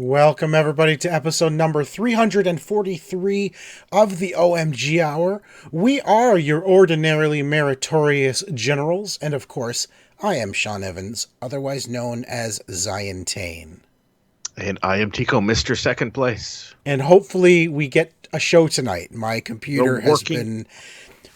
Welcome, everybody, to episode number 343 of the OMG Hour. We are your ordinarily meritorious generals, and of course, I am Sean Evans, otherwise known as Zion Tane. And I am Tico, Mr. Second Place. And hopefully we get a show tonight. My computer has been...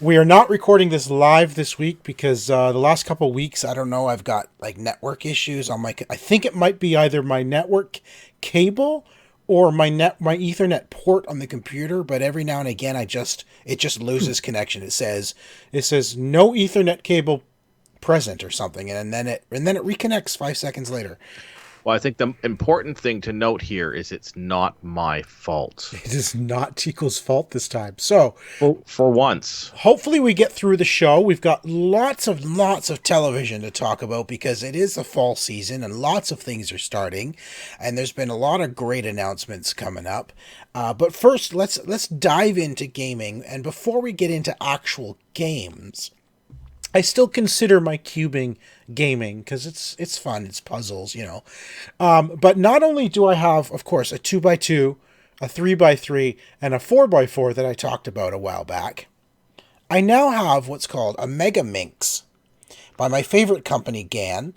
We are not recording this live this week because the last couple of weeks, I don't know, I've got like network issues on my... I think it might be either my network cable or my Ethernet port on the computer, but every now and again it just loses connection. It says no Ethernet cable present or something, and then it reconnects 5 seconds later. Well, I think the important thing to note here is it's not my fault. It is not Tico's fault this time. So, for once, hopefully we get through the show. We've got lots of television to talk about because it is the fall season and lots of things are starting, and there's been a lot of great announcements coming up. But first, let's dive into gaming. And before we get into actual games, I still consider my cubing gaming because it's fun. It's puzzles, you know. But not only do I have, of course, a 2x2, a 3x3, and a 4x4 that I talked about a while back, I now have what's called a Megaminx by my favorite company, GAN.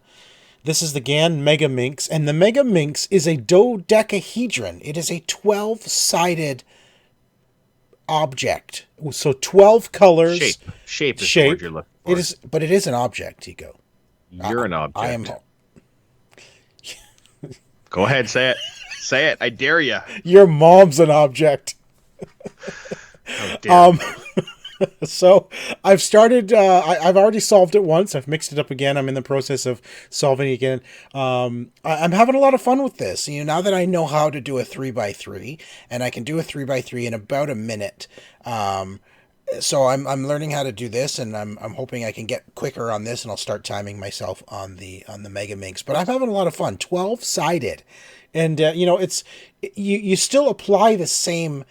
This is the GAN Megaminx, and the Megaminx is a dodecahedron. It is a 12-sided object. So 12 colors. Shape is the word you're looking for. It is, but it is an object, Tico. You're an object. I am. Go ahead, say it. Say it. I dare you. Your mom's an object. How dare you. So I've started. I've already solved it once. I've mixed it up again. I'm in the process of solving it again. I'm having a lot of fun with this. You know, now that I know how to do a 3x3, and I can do a 3x3 in about a minute. So I'm learning how to do this, and I'm hoping I can get quicker on this, and I'll start timing myself on the Megaminx. But I'm having a lot of fun. 12-sided, and you know, it's you still apply the same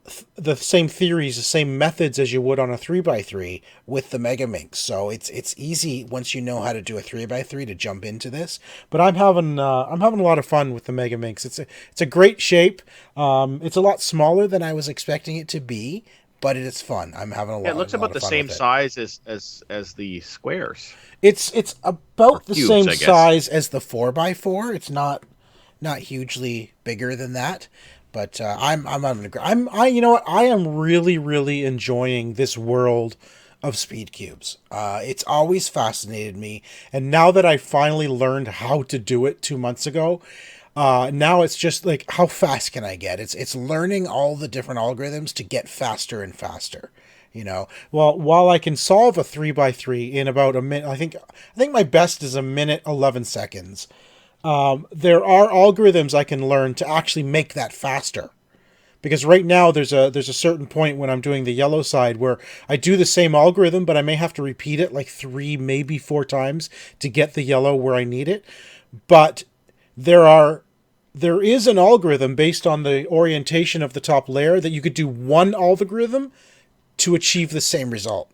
theories, the same methods as you would on a 3x3 with the Megaminx. So it's easy once you know how to do a 3x3 to jump into this. But I'm having a lot of fun with the Megaminx. It's a great shape. It's a lot smaller than I was expecting it to be, but it's fun. I'm having a lot. It looks about the same size as the squares. It's about the same I guess, size as the 4x4. It's not hugely bigger than that. But I'm you know what? I am really enjoying this world of speed cubes. It's always fascinated me, and now that I finally learned how to do it 2 months ago, now it's just like, how fast can I get? It's learning all the different algorithms to get faster and faster. You know, well, while I can solve a 3x3 in about a minute, I think my best is a minute 11 seconds. There are algorithms I can learn to actually make that faster, because right now there's a certain point when I'm doing the yellow side where I do the same algorithm, but I may have to repeat it like 3, maybe 4 times to get the yellow where I need it. But there is an algorithm based on the orientation of the top layer that you could do one algorithm to achieve the same result.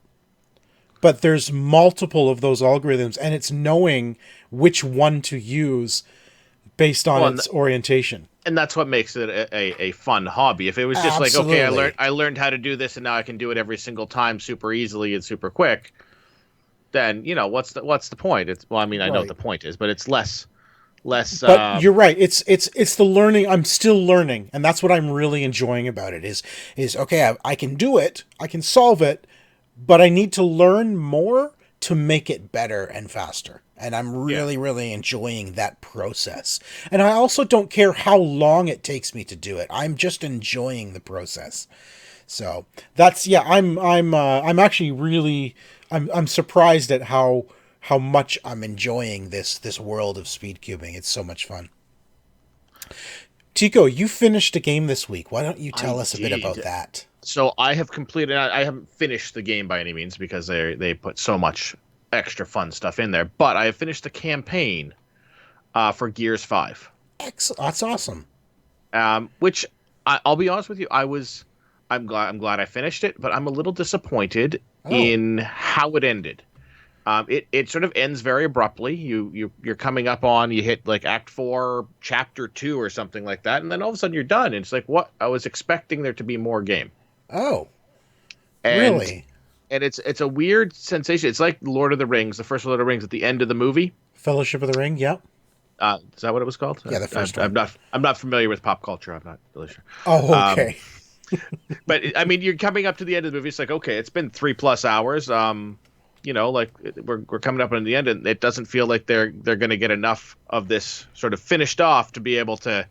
But there's multiple of those algorithms, and it's knowing which one to use based on its orientation. And that's what makes it a fun hobby. If it was just Absolutely. like, okay, I learned how to do this, and now I can do it every single time super easily and super quick, then, you know, what's the point? I know what the point is, but it's less. But you're right. It's the learning. I'm still learning, and that's what I'm really enjoying about it. Is okay. I can do it. I can solve it. But I need to learn more to make it better and faster. And I'm really enjoying that process. And I also don't care how long it takes me to do it. I'm just enjoying the process. So that's, I'm actually really, I'm surprised at how much I'm enjoying this world of speed cubing. It's so much fun. Tico, you finished a game this week. Why don't you tell us a bit about that? So I have completed. I haven't finished the game by any means because they put so much extra fun stuff in there. But I have finished the campaign for Gears 5. Excellent. That's awesome. Which I'll be honest with you, I'm glad I finished it, but I'm a little disappointed in how it ended. It sort of ends very abruptly. You're coming up on, you hit like Act 4, Chapter 2 or something like that, and then all of a sudden you're done. And it's like, what? I was expecting there to be more game. Oh, And really? and it's a weird sensation. It's like Lord of the Rings, the first Lord of the Rings at the end of the movie. Fellowship of the Ring, yep. Is that what it was called? Yeah, the first one. I'm not familiar with pop culture. I'm not really sure. Oh, okay. But I mean, you're coming up to the end of the movie. It's like, okay, it's been 3+ hours. Like we're coming up on the end, and it doesn't feel like they're going to get enough of this sort of finished off to be able to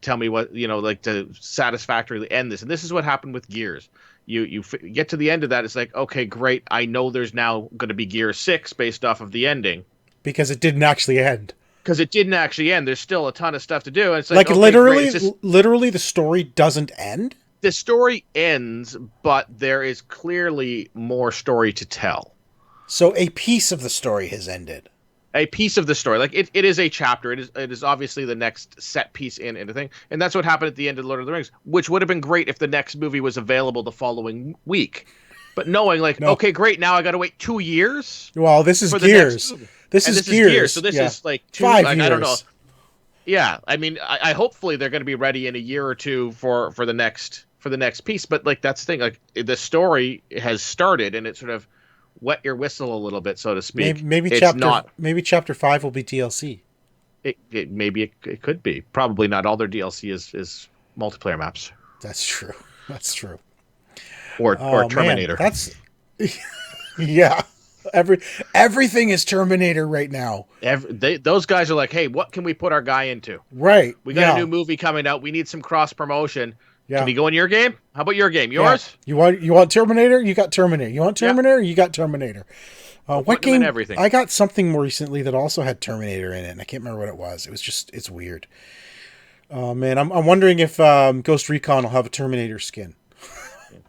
tell me what, like to satisfactorily end this. And this is what happened with Gears. You get to the end of that, it's like, okay, great. I know there's now going to be Gears 6 based off of the ending. Because it didn't actually end. Because it didn't actually end. There's still a ton of stuff to do. And it's like, okay, literally the story doesn't end? The story ends, but there is clearly more story to tell. So a piece of the story has ended. A piece of the story. Like it is a chapter. It is obviously the next set piece in the thing. And that's what happened at the end of Lord of the Rings, which would have been great if the next movie was available the following week. But knowing okay, great, now I got to wait 2 years. Well, this is Gears. This is Gears. So this is like 5 years. I don't know. Yeah, I mean, I hopefully they're going to be ready in a year or two for the next piece. But like that's the thing. Like the story has started, and it sort of wet your whistle a little bit, so to speak. Maybe chapter 5 will be DLC. Maybe it could be. Probably not. All their DLC is multiplayer maps. That's true. That's true. Or Terminator. Man, that's yeah. Everything is Terminator right now. Those guys are like, hey, what can we put our guy into? Right. We got a new movie coming out. We need some cross promotion. Yeah. Can he go in your game? How about your game? Yours? Yeah. You want Terminator? You got Terminator. You want Terminator? Yeah. You got Terminator. What game? Everything. I got something more recently that also had Terminator in it, and I can't remember what it was. It's weird. Oh man, I'm wondering if Ghost Recon will have a Terminator skin.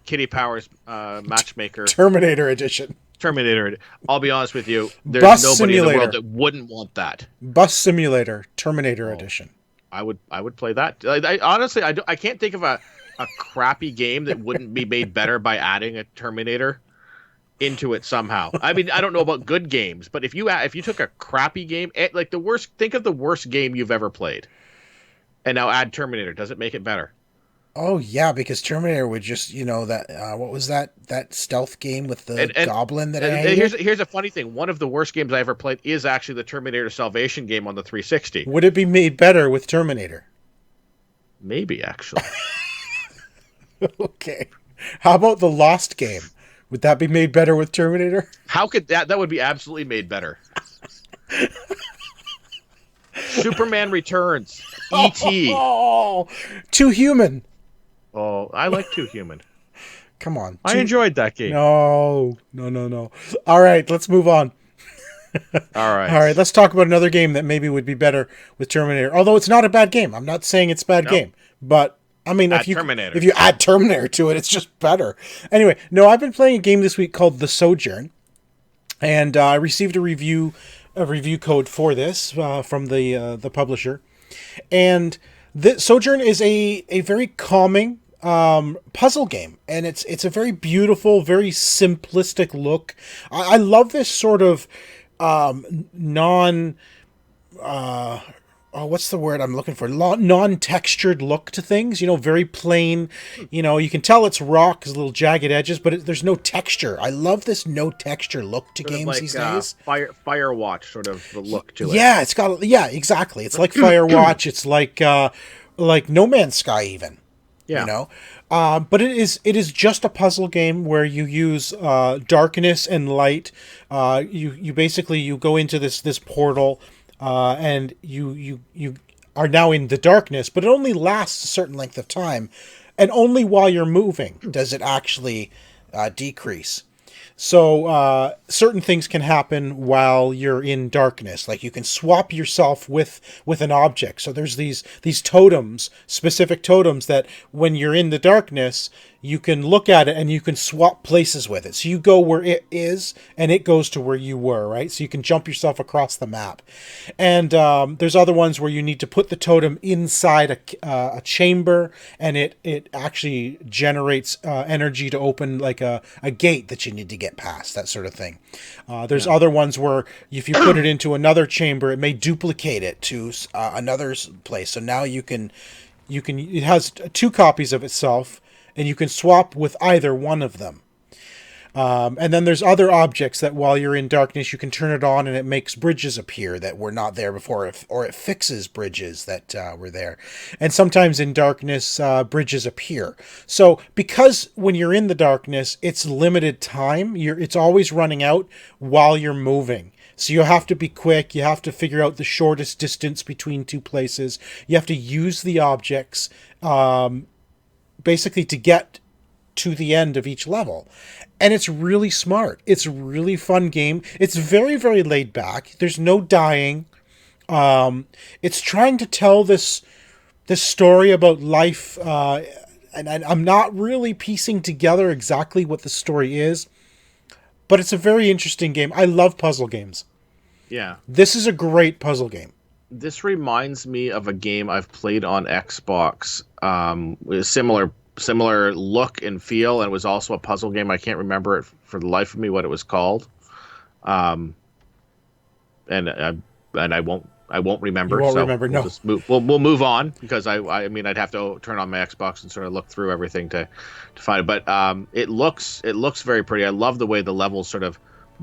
Kitty Powers matchmaker. Terminator edition. Terminator. I'll be honest with you. There's Bus nobody Simulator. in the world that wouldn't want that. Bus Simulator. Terminator edition. I would play that. I honestly, I can't think of a crappy game that wouldn't be made better by adding a Terminator into it somehow. I mean, I don't know about good games, but if you took a crappy game, like think of the worst game you've ever played, and now add Terminator. Does it make it better? Oh yeah, because Terminator would just that what was that stealth game with the goblin that I hated? Here's a funny thing. One of the worst games I ever played is actually the Terminator Salvation game on the 360. Would it be made better with Terminator? Maybe actually. Okay. How about the Lost game? Would that be made better with Terminator? How could that would be absolutely made better. Superman Returns. E.T. Oh, Too Human. Oh, I like Too Human. Come on. I enjoyed that game. No. All right, let's move on. All right, let's talk about another game that maybe would be better with Terminator. Although it's not a bad game. I'm not saying it's a bad game. But, I mean, if you add Terminator to it, it's just better. Anyway, no, I've been playing a game this week called The Sojourn. And I received a review code for this from the publisher. And Sojourn is a very calming puzzle game, and it's a very beautiful, very simplistic look. I love this sort of what's the word I'm looking for? Non-textured look to things. Very plain. You can tell it's rock, because little jagged edges, but there's no texture. I love this no texture look to games these days. Firewatch sort of the look to it. Yeah, exactly. It's like Firewatch. It's like No Man's Sky even. Yeah. But it is just a puzzle game where you use darkness and light. You basically go into this portal. And you are now in the darkness, but it only lasts a certain length of time, and only while you're moving does it actually decrease. So certain things can happen while you're in darkness, like you can swap yourself with an object. So there's these totems, specific totems, that when you're in the darkness, you can look at it and you can swap places with it. So you go where it is and it goes to where you were, right? So you can jump yourself across the map. And there's other ones where you need to put the totem inside a chamber, and it actually generates energy to open like a gate that you need to get past, that sort of thing. There's other ones where if you put it into another chamber, it may duplicate it to another place. So now you can it has 2 copies of itself, and you can swap with either one of them. And then there's other objects that while you're in darkness, you can turn it on and it makes bridges appear that were not there before, or it fixes bridges that were there. And sometimes in darkness, bridges appear. So because when you're in the darkness, it's limited time. It's always running out while you're moving. So you have to be quick. You have to figure out the shortest distance between 2 places. You have to use the objects basically to get to the end of each level. And it's really smart. It's a really fun game. It's very, very laid back. There's no dying. It's trying to tell this story about life. And I'm not really piecing together exactly what the story is. But it's a very interesting game. I love puzzle games. Yeah. This is a great puzzle game. This reminds me of a game I've played on Xbox. With similar look and feel, and it was also a puzzle game. I can't remember it for the life of me what it was called. And I won't remember. You won't remember. We'll just we'll move on, because I mean I'd have to turn on my Xbox and sort of look through everything to find it. But it looks very pretty. I love the way the levels sort of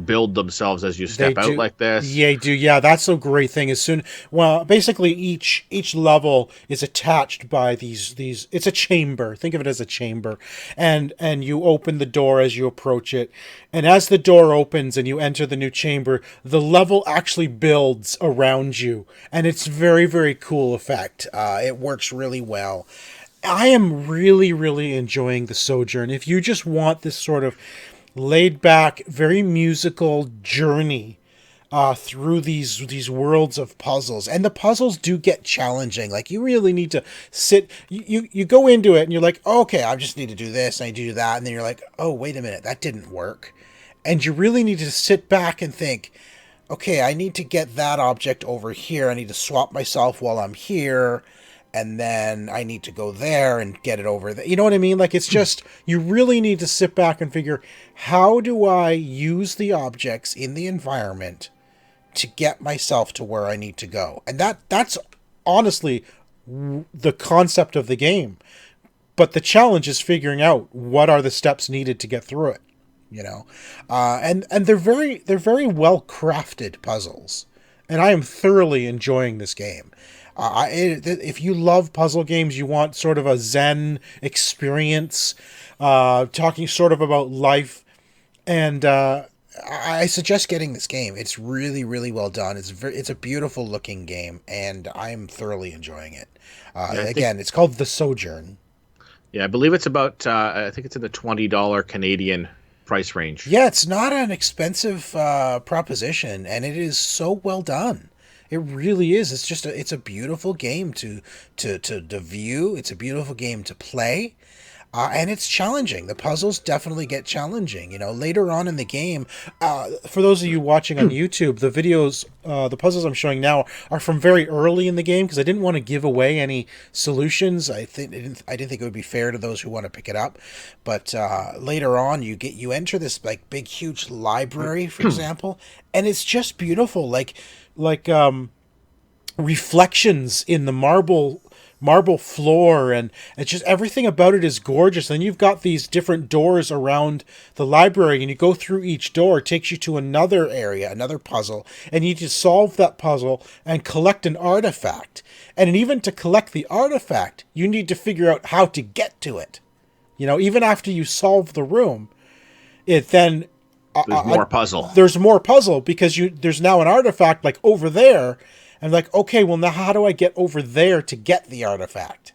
build themselves as you step out like this. Yeah, they do. Yeah, that's a great thing. Basically each level is attached by these it's a chamber. Think of it as a chamber. And you open the door as you approach it. And as the door opens and you enter the new chamber, the level actually builds around you. And it's very, very cool effect. It works really well. I am really, really enjoying the Sojourn. If you just want this sort of laid back, very musical journey through these worlds of puzzles, and the puzzles do get challenging. Like, you really need to sit. You go into it and you're like, oh, okay, I just need to do this and I need to do that, and then you're like, oh, wait a minute, that didn't work, and you really need to sit back and think, okay, I need to get that object over here. I need to swap myself while I'm here. And then I need to go there and get it over there. You know what I mean? Like, it's just, you really need to sit back and figure, how do I use the objects in the environment to get myself to where I need to go? And that's honestly the concept of the game. But the challenge is figuring out what are the steps needed to get through it. You know, and they're very well crafted puzzles, and I am thoroughly enjoying this game. If you love puzzle games, you want sort of a Zen experience, talking sort of about life, and I suggest getting this game. It's really, really well done. It's a beautiful looking game, and I'm thoroughly enjoying it. It's called The Sojourn. Yeah, I believe it's about. I think it's in the $20 Canadian price range. Yeah, it's not an expensive proposition, and it is so well done. It really is. It's a beautiful game to view. It's a beautiful game to play. And it's challenging. The puzzles definitely get challenging. You know, later on in the game, for those of you watching on YouTube, the videos, the puzzles I'm showing now are from very early in the game, because I didn't want to give away any solutions. I didn't think it would be fair to those who want to pick it up. But later on, you enter this like big, huge library, for example, and it's just beautiful. Like reflections in the marble floor, and it's just, everything about it is gorgeous. Then you've got these different doors around the library, and you go through each door. It takes you to another area, another puzzle, and you need to solve that puzzle and collect an artifact. And even to collect the artifact, you need to figure out how to get to it. You know, even after you solve the room, it then there's more puzzle. There's more puzzle, because there's now an artifact like over there. And like, okay, well, now how do I get over there to get the artifact?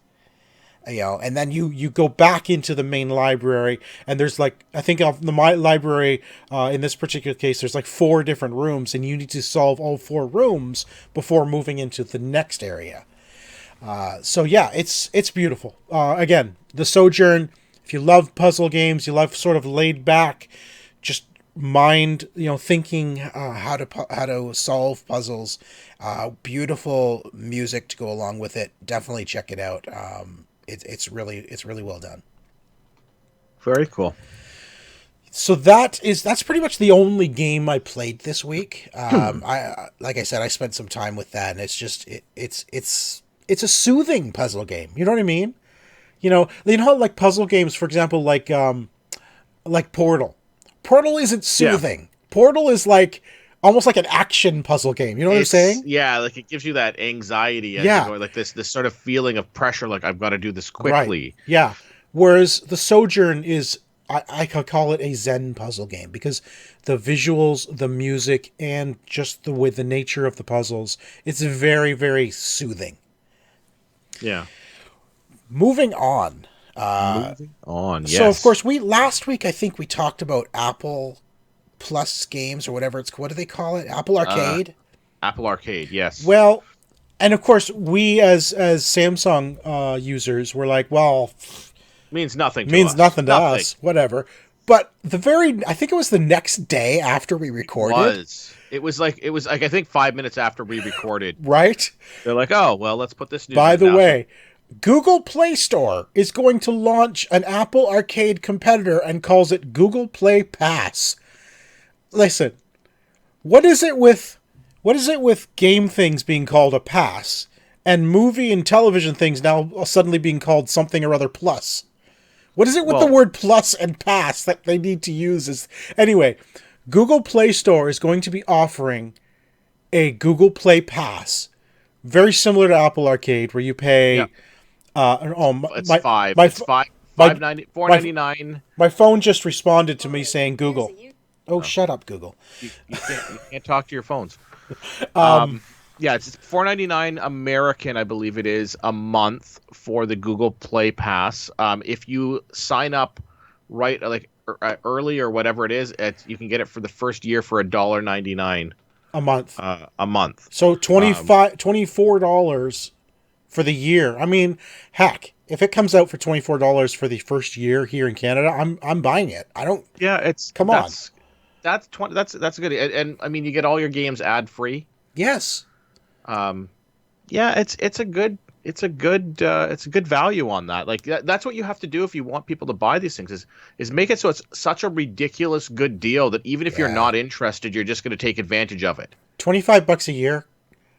You know, and then you go back into the main library, and there's like, I think of the library, in this particular case, there's like 4 different rooms, and you need to solve all 4 rooms before moving into the next area. So yeah, it's beautiful. Again, The Sojourn, if you love puzzle games, you love sort of laid back, just mind, thinking how to solve puzzles, beautiful music to go along with it. Definitely check it out. It's really well done. Very cool. So that's pretty much the only game I played this week. Like I said, I spent some time with that, and it's just it's a soothing puzzle game. You know what I mean? How like puzzle games, for example, like Portal. Portal isn't soothing. Yeah. Portal is like almost like an action puzzle game. You know what I'm saying? Yeah, like it gives you that anxiety as you go, like this sort of feeling of pressure, like I've got to do this quickly. Right. Yeah. Whereas the Sojourn is, I could call it a Zen puzzle game, because the visuals, the music, and just the nature of the puzzles, it's very, very soothing. Yeah. Moving on. Yes. So, of course, last week, I think we talked about Apple Plus games, or whatever what do they call it? Apple Arcade? Apple Arcade, yes. Well, and of course, we as Samsung users were like, well... Means nothing to us. Whatever. But I think it was the next day after we recorded. It was like I think 5 minutes after we recorded. Right? They're like, oh, well, let's put this news By the way, Google Play Store is going to launch an Apple Arcade competitor and calls it Google Play Pass. Listen, what is it with game things being called a pass and movie and television things now suddenly being called something or other plus? What is it with the word plus and pass that they need to use? Anyway, Google Play Store is going to be offering a Google Play Pass, very similar to Apple Arcade, where you pay. Yeah. It's $4.99. My phone just responded to me saying Google. Oh, shut up, Google. You can't talk to your phones. Yeah, it's $4.99 American, I believe it is, a month for the Google Play Pass. If you sign up early or whatever it is, you can get it for the first year for $1.99 a month. A month. So $24 for the year. I mean, heck, if it comes out for $24 for the first year here in Canada, I'm buying it. I don't. Yeah, come on. That's good, and I mean you get all your games ad free. Yes. Yeah, it's a good value on that. Like that's what you have to do if you want people to buy these things is make it so it's such a ridiculous good deal that even if you're not interested, you're just going to take advantage of it. $25 a year.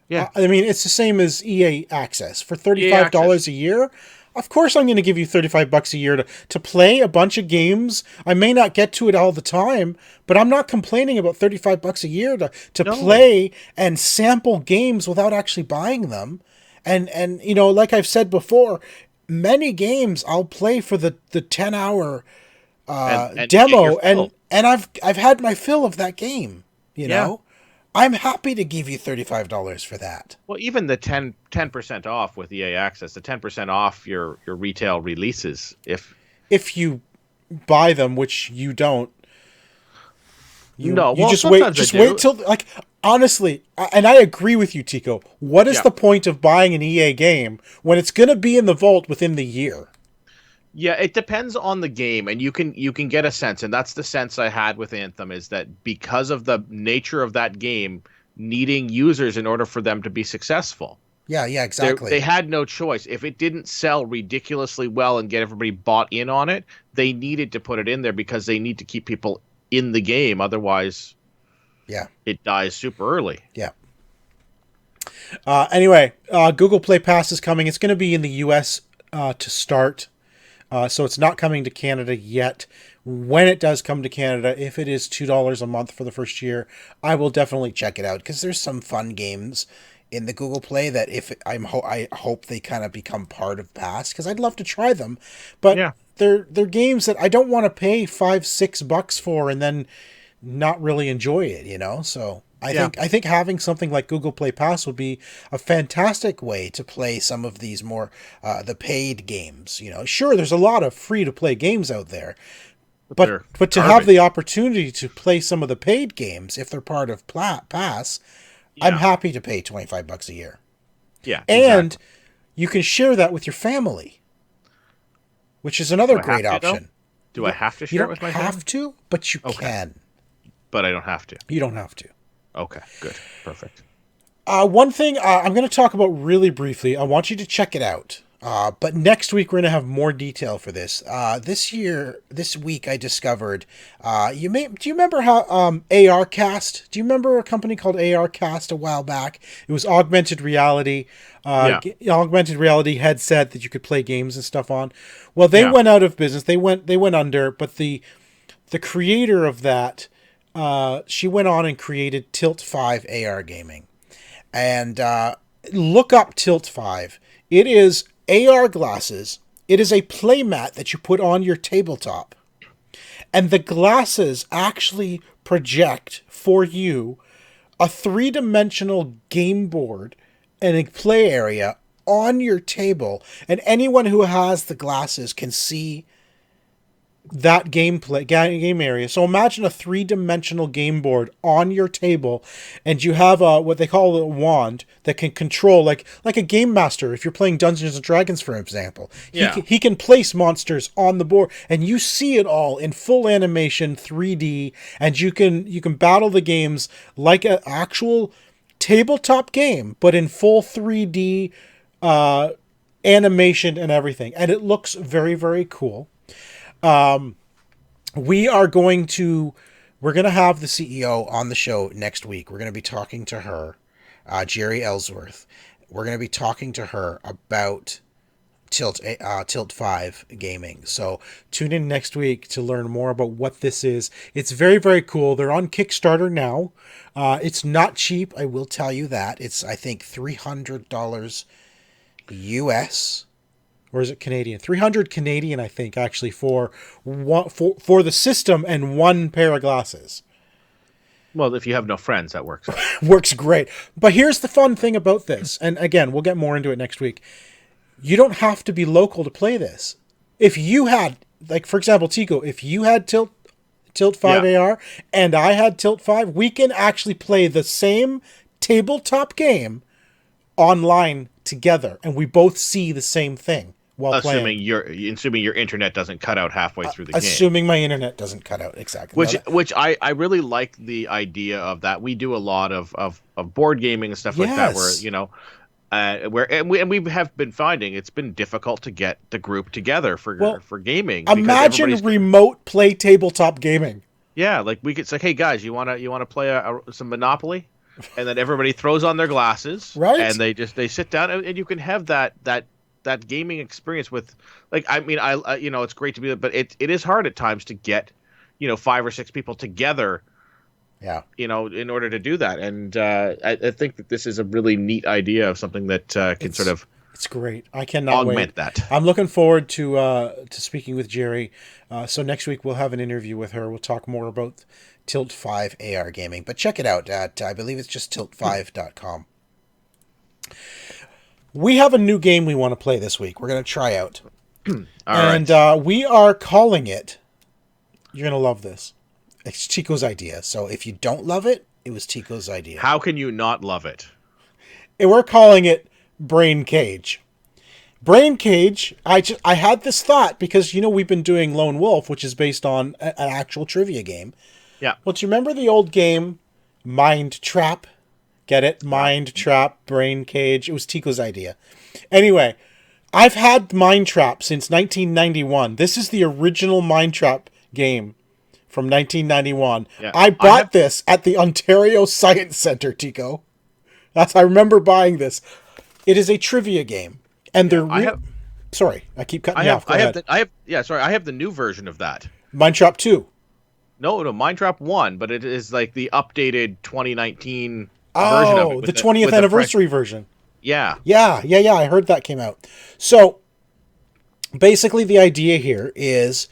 Yeah. I mean, it's the same as EA Access for $35 a year. Of course, I'm going to give you $35 a year to play a bunch of games. I may not get to it all the time, but I'm not complaining about $35 a year to play and sample games without actually buying them. And like I've said before, many games I'll play for the 10-hour demo, and I've had my fill of that game. You know. I'm happy to give you $35 for that. Well, even the 10% off with EA Access, the 10% off your retail releases, if you buy them, which you don't. You just wait till, like, honestly, and I agree with you, Tico. What is the point of buying an EA game when it's going to be in the vault within the year? Yeah, it depends on the game, and you can get a sense, and that's the sense I had with Anthem, is that because of the nature of that game needing users in order for them to be successful. Yeah, exactly. They had no choice. If it didn't sell ridiculously well and get everybody bought in on it, they needed to put it in there because they need to keep people in the game. Otherwise, it dies super early. Yeah. Anyway, Google Play Pass is coming. It's going to be in the U.S. To start. So it's not coming to Canada yet. When it does come to Canada, if it is $2 a month for the first year, I will definitely check it out, because there's some fun games in the Google Play that I hope they kind of become part of Pass, because I'd love to try them. But they're games that I don't want to pay $5-6 for and then not really enjoy it, So I think having something like Google Play Pass would be a fantastic way to play some of these more the paid games. Sure, there's a lot of free to play games out there, but to have the opportunity to play some of the paid games if they're part of Pass, I'm happy to pay $25 a year. Yeah, and you can share that with your family. which is another Do I great have to, though? option. Do I have to You share it don't with my have family? to, but you Okay. can. But I don't have to. You don't have to. Okay, good. Perfect. One thing I'm going to talk about really briefly. I want you to check it out. But next week we're going to have more detail for this. This week I discovered. Do you remember how ARcast? Do you remember a company called ARcast a while back? It was augmented reality, augmented reality headset that you could play games and stuff on. Well, they went out of business. They went under. But the creator of that, she went on and created Tilt 5 AR gaming. And look up Tilt 5. It is AR glasses. It is a playmat that you put on your tabletop. And the glasses actually project for you a 3-dimensional game board and a play area on your table. And anyone who has the glasses can see that game area. So imagine a 3-dimensional game board on your table, and you have what they call a wand that can control, like a game master. If you're playing Dungeons and Dragons, for example, he can place monsters on the board, and you see it all in full animation, 3D, and you can battle the games like an actual tabletop game, but in full 3D animation and everything, and it looks very, very cool. We're going to have the CEO on the show next week. We're going to be talking to her, Jerry Ellsworth. We're going to be talking to her about Tilt 5 gaming. So tune in next week to learn more about what this is. It's very, very cool. They're on Kickstarter now. It's not cheap. I will tell you that. It's, I think, $300 US. Or is it Canadian? 300 Canadian, I think, actually, for the system and one pair of glasses. Well, if you have no friends, that works. Works great. But here's the fun thing about this. And again, we'll get more into it next week. You don't have to be local to play this. If you had, like, for example, Tico, if you had Tilt 5 AR and I had Tilt 5, we can actually play the same tabletop game online together. And we both see the same thing. Assuming your internet doesn't cut out halfway through the game. Assuming my internet doesn't cut out, exactly. Which I really like the idea of that. We do a lot of board gaming and stuff like that, where we have been finding it's been difficult to get the group together for gaming. Imagine remote play tabletop gaming. Yeah, like we could say, hey guys, you wanna play some Monopoly, and then everybody throws on their glasses, right? And they sit down, and you can have that gaming experience with, like, I mean, I it's great to be, but it is hard at times to get 5 or 6 people together, in order to do that. And I think that this is a really neat idea of something that can sort of, it's great. I cannot augment wait. that. I'm looking forward to speaking with Jerry. So next week we'll have an interview with her. We'll talk more about Tilt 5 AR gaming, but check it out at I believe it's just tilt5.com. We have a new game we want to play this week. We're going to try out. Right. We are calling it, you're going to love this, it's Tico's idea. So if you don't love it, it was Tico's idea. How can you not love it? And we're calling it Brain Cage. Brain Cage, I had this thought because, we've been doing Lone Wolf, which is based on an actual trivia game. Yeah. Well, do you remember the old game, Mind Trap? Get it? Mind Trap, Brain Cage. It was Tico's idea. Anyway, I've had Mind Trap since 1991. This is the original Mind Trap game from 1991. Yeah. I bought this at the Ontario Science Centre, Tico. I remember buying this. It is a trivia game. And sorry, I keep cutting you off. I have the new version of that. Mind Trap 2. No, Mind Trap 1, but it is like the updated 2019 version of it, the 20th anniversary version. Yeah. I heard that came out. So basically the idea here is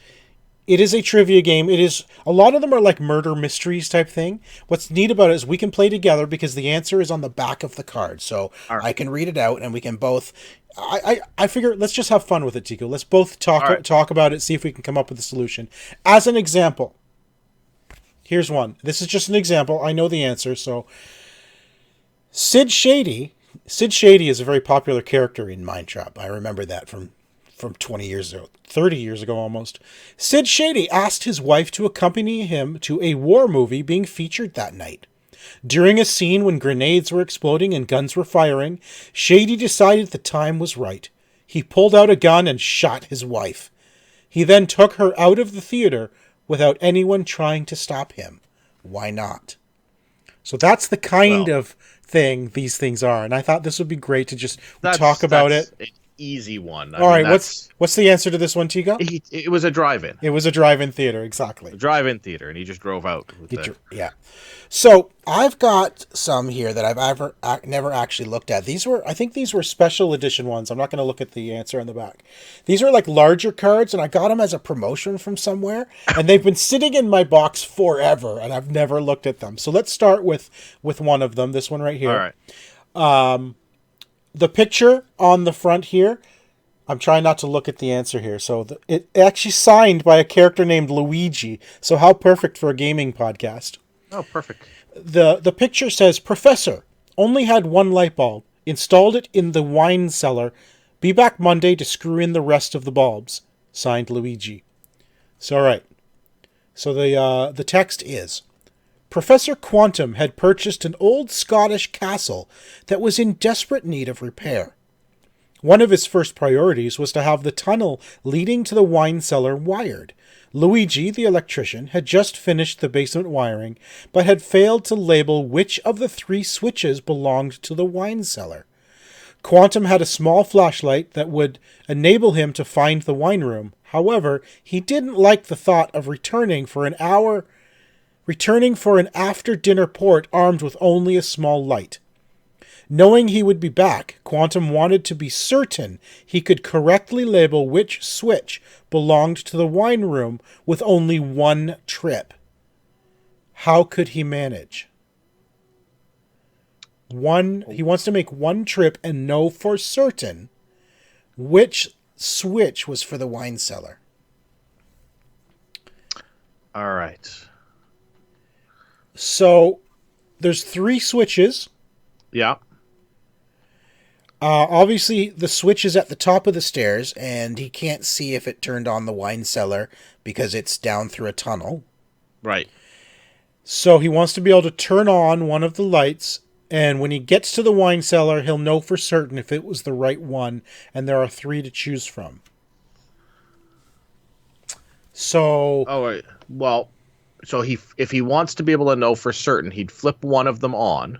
it is a trivia game. It is, a lot of them are like murder mysteries type thing. What's neat about it is we can play together because the answer is on the back of the card. So I can read it out and we can both, I figure let's just have fun with it, Tico. Let's both talk about it, see if we can come up with a solution. As an example, here's one. This is just an example. I know the answer, so Sid Shady is a very popular character in Mind Trap. I remember that from from 20 years ago, 30 years ago almost. Sid Shady asked his wife to accompany him to a war movie being featured that night. During a scene when grenades were exploding and guns were firing, Shady decided the time was right. He pulled out a gun and shot his wife. He then took her out of the theater without anyone trying to stop him. Why not? So that's the kind of thing these things are, and I thought this would be great to just talk about it. An easy one. All right, what's the answer to this one, Tico? It was a drive-in. It was a drive-in theater, exactly. A drive-in theater, and he just drove out. Yeah. So I've got some here that I've never actually looked at. I think these were special edition ones. I'm not going to look at the answer on the back. These are like larger cards, and I got them as a promotion from somewhere, and they've been sitting in my box forever, and I've never looked at them. So let's start with one of them. This one right here. All right. The picture on the front here, I'm trying not to look at the answer here. So it actually signed by a character named Luigi. So how perfect for a gaming podcast. Oh, perfect. The picture says, Professor, only had one light bulb. Installed it in the wine cellar. Be back Monday to screw in the rest of the bulbs. Signed, Luigi. So, all right. So the text is, Professor Quantum had purchased an old Scottish castle that was in desperate need of repair. One of his first priorities was to have the tunnel leading to the wine cellar wired. Luigi, the electrician, had just finished the basement wiring, but had failed to label which of the 3 switches belonged to the wine cellar. Quantum had a small flashlight that would enable him to find the wine room. However, he didn't like the thought of returning for an after-dinner port armed with only a small light. Knowing he would be back, Quantum wanted to be certain he could correctly label which switch belonged to the wine room with only one trip. How could he manage? He wants to make one trip and know for certain which switch was for the wine cellar. All right. So there's 3 switches. Yeah. Obviously, the switch is at the top of the stairs, and he can't see if it turned on the wine cellar because it's down through a tunnel. Right. So he wants to be able to turn on one of the lights, and when he gets to the wine cellar, he'll know for certain if it was the right one, and there are 3 to choose from. So... Oh, right. Well, so if he wants to be able to know for certain, he'd flip one of them on.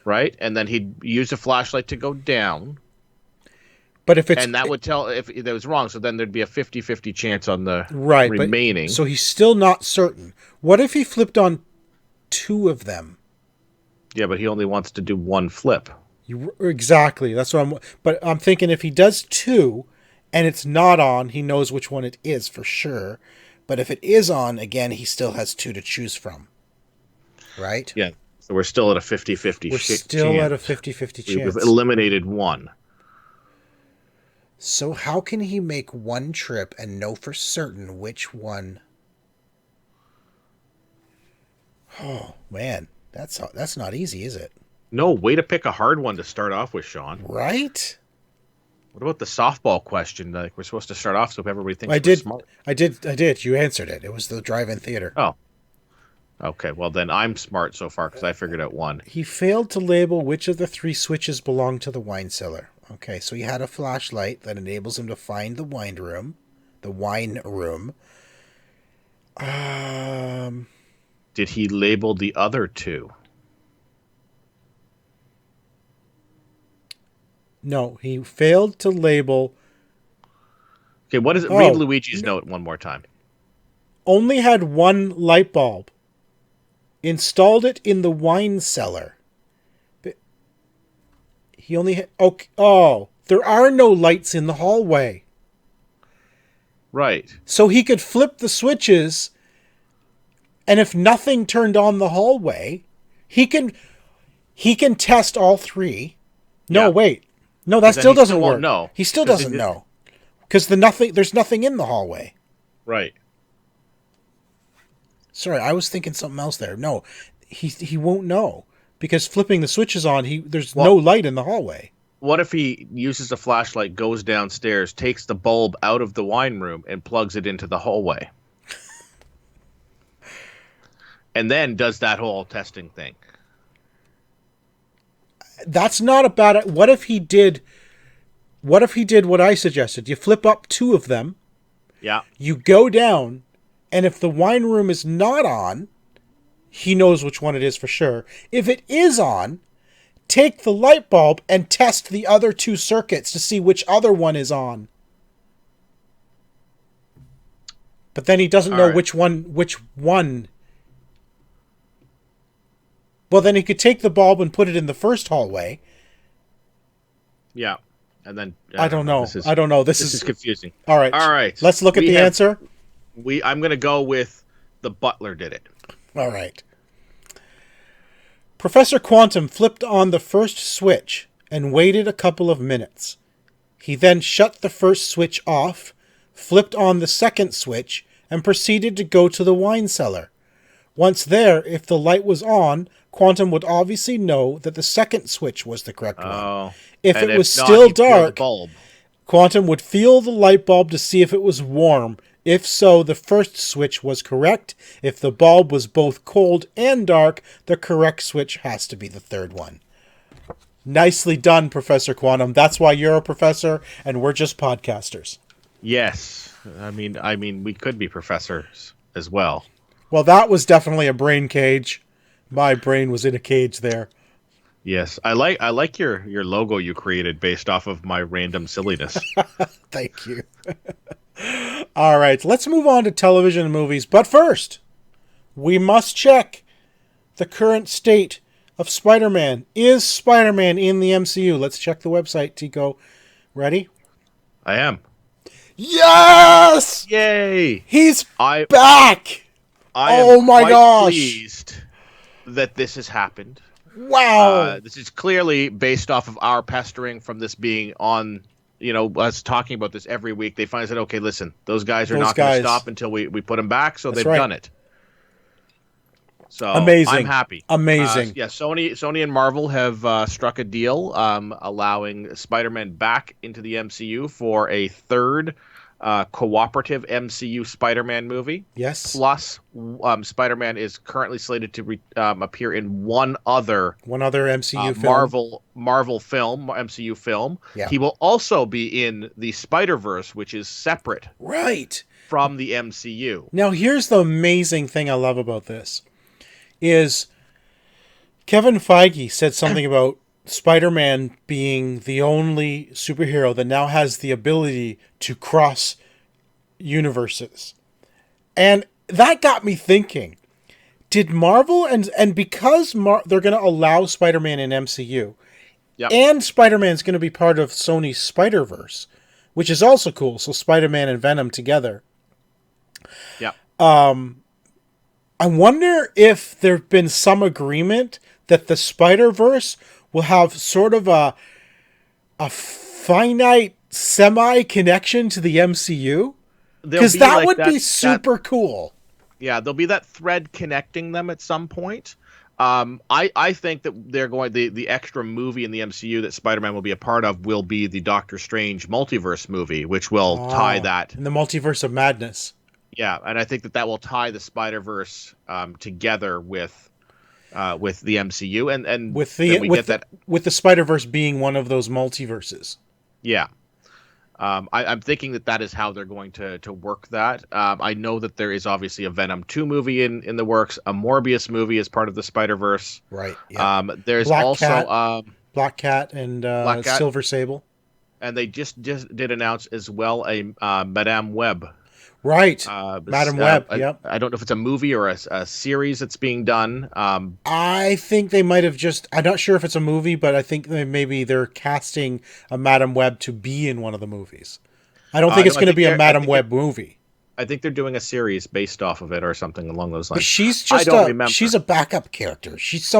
Right, and then he'd use a flashlight to go down. But if it's... And that would tell if it was wrong, so then there'd be a 50-50 chance on the remaining. So he's still not certain. What if he flipped on 2 of them? Yeah, but he only wants to do one flip. Exactly, that's what But I'm thinking if he does 2, and it's not on, he knows which one it is for sure. But if it is on, again, he still has 2 to choose from. Right? Yeah. So we're still at a 50-50 We're still at a 50-50 chance. We've eliminated one. So how can he make one trip and know for certain which one? Oh, man. That's not easy, is it? No, way to pick a hard one to start off with, Sean. Right? What about the softball question? Like we're supposed to start off so everybody thinks we're smart. I did. You answered it. It was the drive-in theater. Oh. Okay, well then I'm smart so far because I figured out one. He failed to label which of the 3 switches belonged to the wine cellar. Okay, so he had a flashlight that enables him to find the wine room. Did he label the other 2? No, he failed to label... Okay, what is it? Read Luigi's note one more time. Only had one light bulb. Installed it in the wine cellar. He only had... there are no lights in the hallway. Right. So he could flip the switches, and if nothing turned on the hallway, he can test all 3. No, wait. No, that still doesn't work. No. He still doesn't know. Because there's nothing in the hallway. Right. Sorry, I was thinking something else there. No, he won't know because flipping the switches on, there's no light in the hallway. What if he uses a flashlight, goes downstairs, takes the bulb out of the wine room, and plugs it into the hallway, and then does that whole testing thing? That's not a bad. What if he did? What if he did what I suggested? You flip up 2 of them. Yeah. You go down, and if the wine room is not on, he knows which one it is for sure. If it is on, take the light bulb and test the other 2 circuits to see which other one is on. But then he doesn't know which one. Well, then he could take the bulb and put it in the first hallway. Yeah. And then I don't know. I don't know. This is confusing. All right. Let's look at the answer. I'm going to go with the butler did it. All right. Professor Quantum flipped on the first switch and waited a couple of minutes. He then shut the first switch off, flipped on the second switch, and proceeded to go to the wine cellar. Once there, if the light was on, Quantum would obviously know that the second switch was the correct one. If it was still dark, Quantum would feel the light bulb to see if it was warm. If so, the first switch was correct. If the bulb was both cold and dark, the correct switch has to be the third one. Nicely done, Professor Quantum. That's why you're a professor and we're just podcasters. Yes. I mean, we could be professors as well. Well, that was definitely a brain cage. My brain was in a cage there. Yes, I like your logo you created based off of my random silliness. Thank you. All right, let's move on to television and movies. But first, we must check the current state of Spider-Man. Is Spider-Man in the MCU? Let's check the website, Tico. Ready? I am. Yes! Yay! He's back! I am oh my quite gosh! Pleased that this has happened. Wow! This is clearly based off of our pestering from this being on, us talking about this every week. They finally said, okay, listen, those guys are not going to stop until we put them back, so they've done it. So amazing. I'm happy. Amazing. Sony and Marvel have struck a deal allowing Spider-Man back into the MCU for a third cooperative MCU Spider-Man movie. Yes. Plus, Spider-Man is currently slated to appear in one other MCU film. Marvel film, MCU film. Yeah. He will also be in the Spider-Verse, which is separate from the MCU. Now, here's the amazing thing I love about this. Is Kevin Feige said something about Spider-Man being the only superhero that now has the ability to cross universes. And that got me thinking, did Marvel, and because they're going to allow Spider-Man in MCU, and Spider-Man's going to be part of Sony's Spider-Verse, which is also cool, so Spider-Man and Venom together. Yeah. I wonder if there's been some agreement that the Spider-Verse will have sort of a finite semi-connection to the MCU. Because that would be super cool. Yeah, there'll be that thread connecting them at some point. I think that they're going the extra movie in the MCU that Spider-Man will be a part of will be the Doctor Strange multiverse movie, which will tie that. In the Multiverse of Madness. Yeah, and I think that will tie the Spider-Verse together with the MCU, and with the Spider-Verse being one of those multiverses. Yeah, I'm thinking that is how they're going to work that. I know that there is obviously a Venom 2 movie in the works. A Morbius movie is part of the Spider-Verse. Right. Yeah. There's Black Cat and Silver Sable, and they just did announce as well a Madame Web. Right, Madam Web. Yep. I don't know if it's a movie or a series that's being done. I think they might have I'm not sure if it's a movie, but I think maybe they're casting a Madam Web to be in one of the movies. I don't think it's going to be a Madam Web movie. I think they're doing a series based off of it or something along those lines. But she's just she's a backup character. She's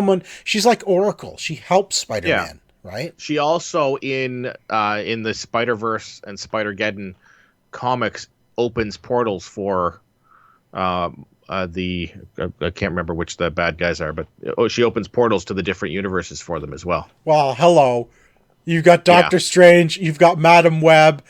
like Oracle. She helps Spider-Man, right? She also in the Spider-Verse and Spider-Geddon comics opens portals for I can't remember which the bad guys are, but she opens portals to the different universes for them as well. Well, hello. You've got Doctor Strange. You've got Madam Web.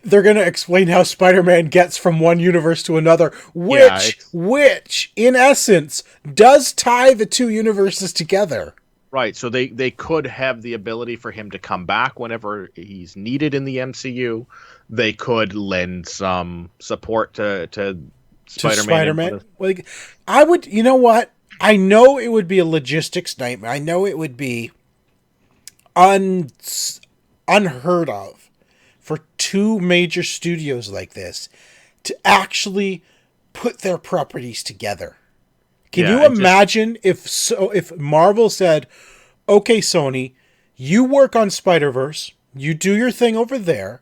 They're going to explain how Spider-Man gets from one universe to another, which, in essence, does tie the two universes together. Right, so they could have the ability for him to come back whenever he's needed in the MCU. They could lend some support to Spider-Man. Like, I would, you know what? I know it would be a logistics nightmare. I know it would be unheard of for two major studios like this to actually put their properties together. Can you imagine if Marvel said, okay, Sony, you work on Spider-Verse, you do your thing over there,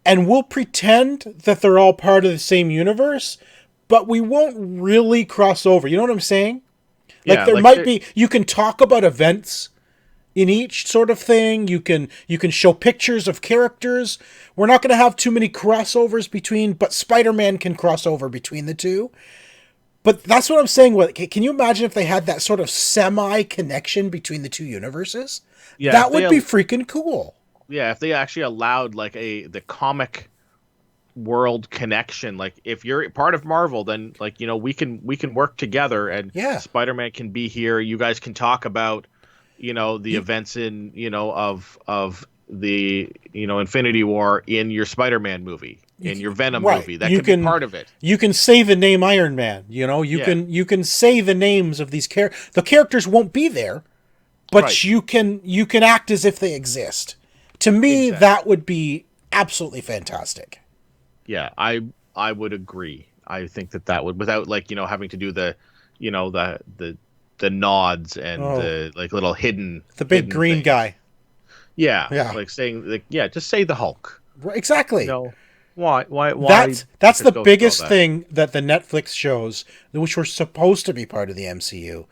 and we'll pretend that they're all part of the same universe, but we won't really cross over. You know what I'm saying? Like, there might be, you can talk about events in each sort of thing. You can show pictures of characters. We're not going to have too many crossovers between, but Spider-Man can cross over between the two. But that's what I'm saying. Can you imagine if they had that sort of semi-connection between the two universes? Yeah, that would be freaking cool. Yeah, if they actually allowed like the comic world connection, like if you're part of Marvel, then like, you know, we can work together, and Spider-Man can be here. You guys can talk about, you know, the events in, you know, of the, you know, Infinity War in your Spider-Man movie, in your Venom movie. That could be part of it. You can say the name Iron Man, you know, you can say the names of these characters. The characters won't be there, but you can act as if they exist. To me, that would be absolutely fantastic. Yeah, I would agree. I think that would, without like, you know, having to do the, you know, the nods and the like little hidden, the big green things. Guy. Yeah. Like saying, like, just say the Hulk. Exactly. You know, why? That's the biggest thing that the Netflix shows, which were supposed to be part of the MCU,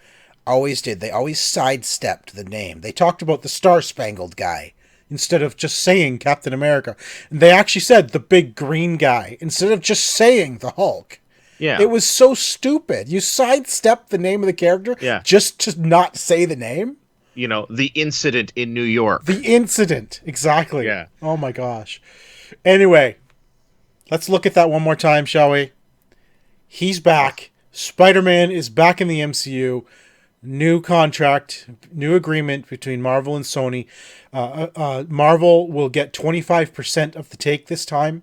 always did. They always sidestepped the name. They talked about the Star Spangled Guy instead of just saying Captain America. And they actually said the big green guy instead of just saying the Hulk. Yeah. It was so stupid. You sidestep the name of the character just to not say the name. You know, the incident in New York. The incident. Exactly. Yeah. Oh my gosh. Anyway, let's look at that one more time, shall we? He's back. Spider-Man is back in the MCU. New contract, new agreement between Marvel and Sony. Marvel will get 25% of the take this time.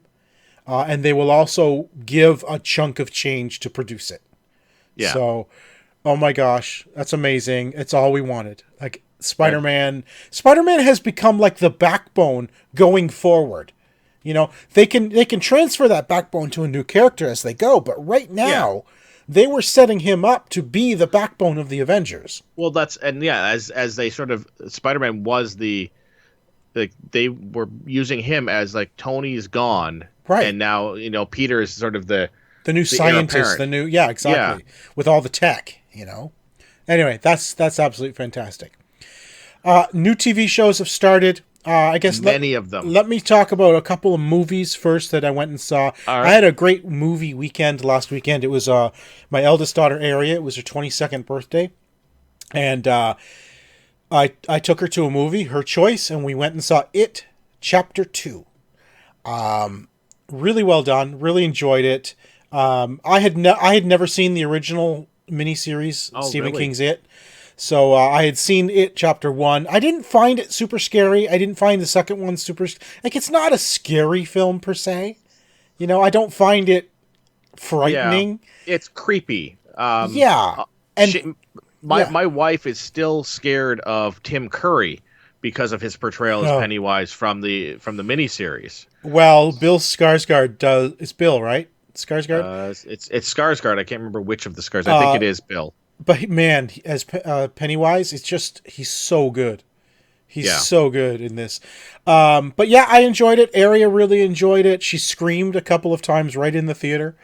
And they will also give a chunk of change to produce it. Yeah. So, oh my gosh, that's amazing. It's all we wanted. Like Spider-Man has become like the backbone going forward. You know, they can transfer that backbone to a new character as they go, but right now they were setting him up to be the backbone of the Avengers. Well, as they sort of, Spider-Man was they were using him as like Tony's gone. Right. And now, you know, Peter is sort of the new scientist, exactly. With all the tech, you know. Anyway, that's absolutely fantastic. New TV shows have started. I guess many of them. Let me talk about a couple of movies first that I went and saw. Right. I had a great movie weekend last weekend. It was my eldest daughter, Aria. It was her 22nd birthday. And I took her to a movie, her choice, and we went and saw It Chapter 2. Really well done. Really enjoyed it. I had never seen the original miniseries, Stephen King's It. So I had seen It Chapter 1. I didn't find it super scary. I didn't find the second one super... Like, it's not a scary film, per se. You know, I don't find it frightening. Yeah, it's creepy. And my wife is still scared of Tim Curry because of his portrayal as Pennywise from the miniseries. Well, Bill Skarsgård does... It's Bill, right? Skarsgård? It's Skarsgård. I can't remember which of the Skarsgård. I think it is Bill. But man, as Pennywise, it's just, he's so good. He's so good in this. But yeah, I enjoyed it. Aria really enjoyed it. She screamed a couple of times right in the theater,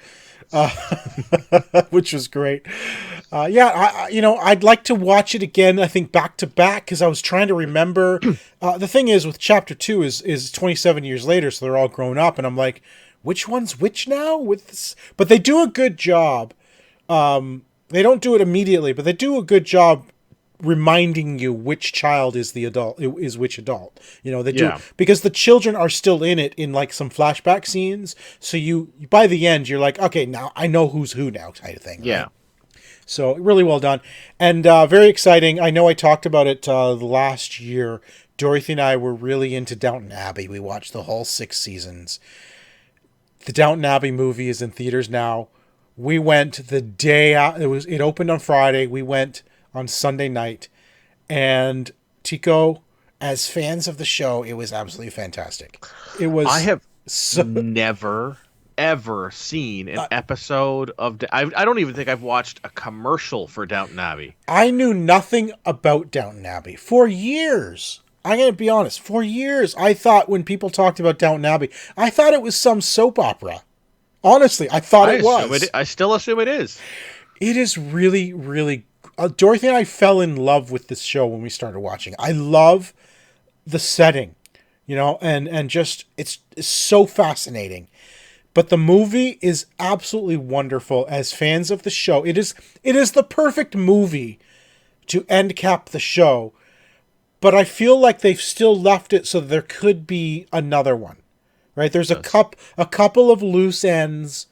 which was great. I'd like to watch it again, I think back to back, because I was trying to remember. The thing is with Chapter 2 is 27 years later, so they're all grown up, and I'm like, which one's which now? With this? But they do a good job. They don't do it immediately, but they do a good job reminding you which child is the adult, is which adult. You know, they do, Yeah. because the children are still in it in like some flashback scenes. So you, by the end, you're like, okay, now I know who's who now, kind of thing. Yeah. Right? So really well done, and very exciting. I know I talked about it last year. Dorothy and I were really into Downton Abbey. We watched the whole 6 seasons. The Downton Abbey movie is in theaters now. We went the day out. It opened on Friday. We went on Sunday night, and Tico, as fans of the show, it was absolutely fantastic. It was. I have never ever seen an episode of. I don't even think I've watched a commercial for Downton Abbey. I knew nothing about Downton Abbey for years. I'm going to be honest. For years, I thought when people talked about Downton Abbey, I thought it was some soap opera. Honestly, I thought it was. I still assume it is. It is really, really. Dorothy and I fell in love with this show when we started watching. I love the setting, you know, and just it's so fascinating. But the movie is absolutely wonderful. As fans of the show, it is the perfect movie to end cap the show. But I feel like they've still left it so there could be another one, right? There's a couple of loose ends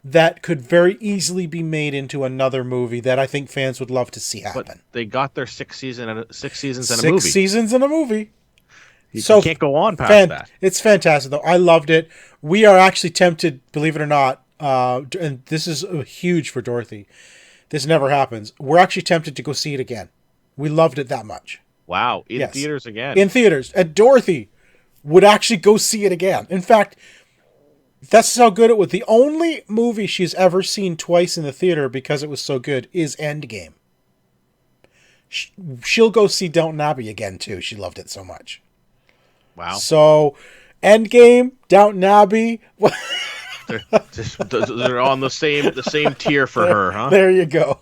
that could very easily be made into another movie that I think fans would love to see happen. But they got their 6 seasons and a movie. 6 seasons and a movie. You can't go on past that. It's fantastic, though. I loved it. We are actually tempted, believe it or not, and this is huge for Dorothy. This never happens. We're actually tempted to go see it again. We loved it that much. Wow. In theaters again. In theaters. And Dorothy would actually go see it again. In fact, that's how good it was. The only movie she's ever seen twice in the theater because it was so good is Endgame. She'll go see Downton Abbey again, too. She loved it so much. Wow. So, Endgame, Downton Abbey. They're on the same tier for her, huh? There you go.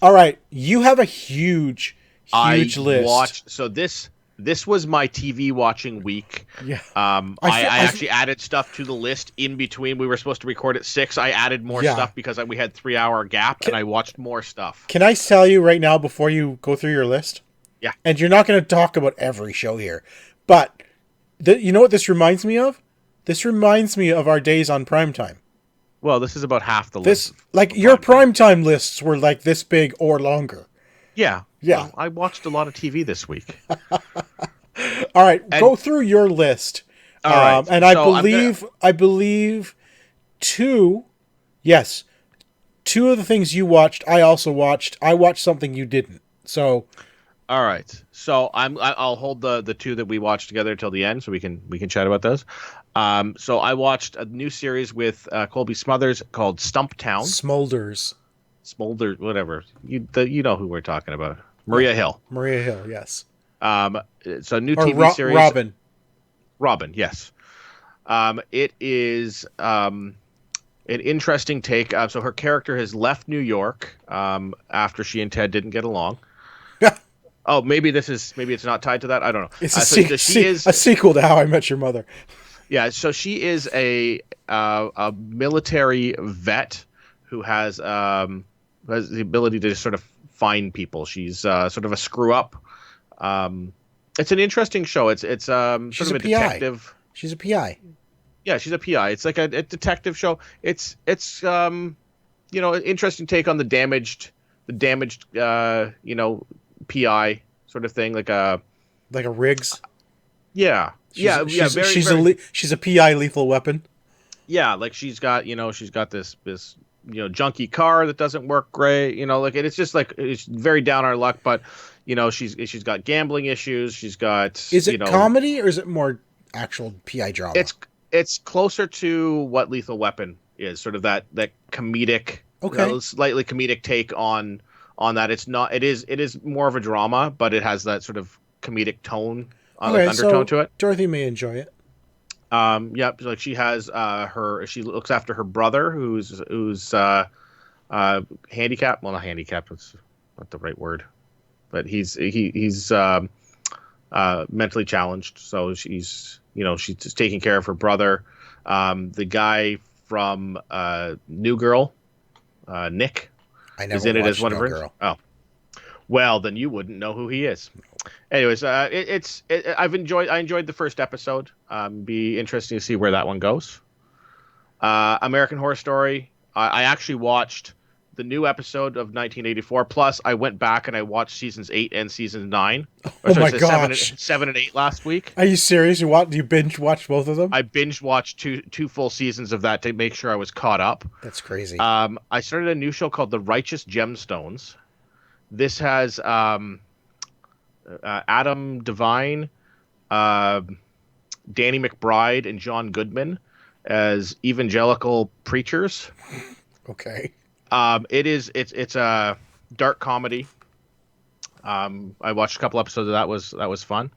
All right. You have a huge list. So this was my TV watching week. Yeah. I actually added stuff to the list in between. We were supposed to record at 6. I added more stuff because we had 3-hour gap, and I watched more stuff. Can I tell you right now before you go through your list? Yeah. And you're not going to talk about every show here, but you know what this reminds me of? This reminds me of our days on Primetime. Well, this is about half the list. Your Primetime lists were like this big or longer. Yeah. Yeah. Well, I watched a lot of TV this week. All right, go through your list. All right. And I believe two of the things you watched, I also watched. I watched something you didn't. So, all right. So I'll hold the two that we watched together until the end, so we can chat about those. So I watched a new series with Colby Smothers called Stumptown. Smolder, whatever. You know who we're talking about. Maria Hill. Maria Hill, yes. So new TV series. Robin, yes. It is an interesting take. So her character has left New York after she and Ted didn't get along. Oh, maybe it's not tied to that. I don't know. It's a sequel to How I Met Your Mother. Yeah, so she is a military vet who has the ability to just sort of find people. She's sort of a screw up. It's an interesting show. It's sort of a detective. She's a PI. Yeah, she's a PI. It's like a detective show. It's an interesting take on the damaged PI sort of thing, like a Riggs. Yeah. She's a PI lethal weapon. Yeah, like she's got this junky car that doesn't work great, it's just like it's very down our luck, but she's got gambling issues, she's got Is it comedy or is it more actual PI drama? It's closer to what Lethal Weapon is, sort of that comedic, slightly comedic take on that. It is more of a drama, but it has that sort of comedic tone, undertone to it. Dorothy may enjoy it. Like she has she looks after her brother who's handicapped. Well, not handicapped, that's not the right word, but he's mentally challenged. So she's just taking care of her brother. The guy from New Girl, Nick, I never is in it as one New of her. Girl. Oh, Well, then you wouldn't know who he is. Anyways, I enjoyed the first episode. Be interesting to see where that one goes. American Horror Story. I actually watched the new episode of 1984. Plus, I went back and I watched seasons 8 and season 9. Oh my gosh, 7 and 8 last week. Are you serious? You binge watched both of them? I binge watched two full seasons of that to make sure I was caught up. That's crazy. I started a new show called The Righteous Gemstones. This has Adam Devine, Danny McBride, and John Goodman as evangelical preachers. Okay. It's a dark comedy. I watched a couple episodes of that. Was fun.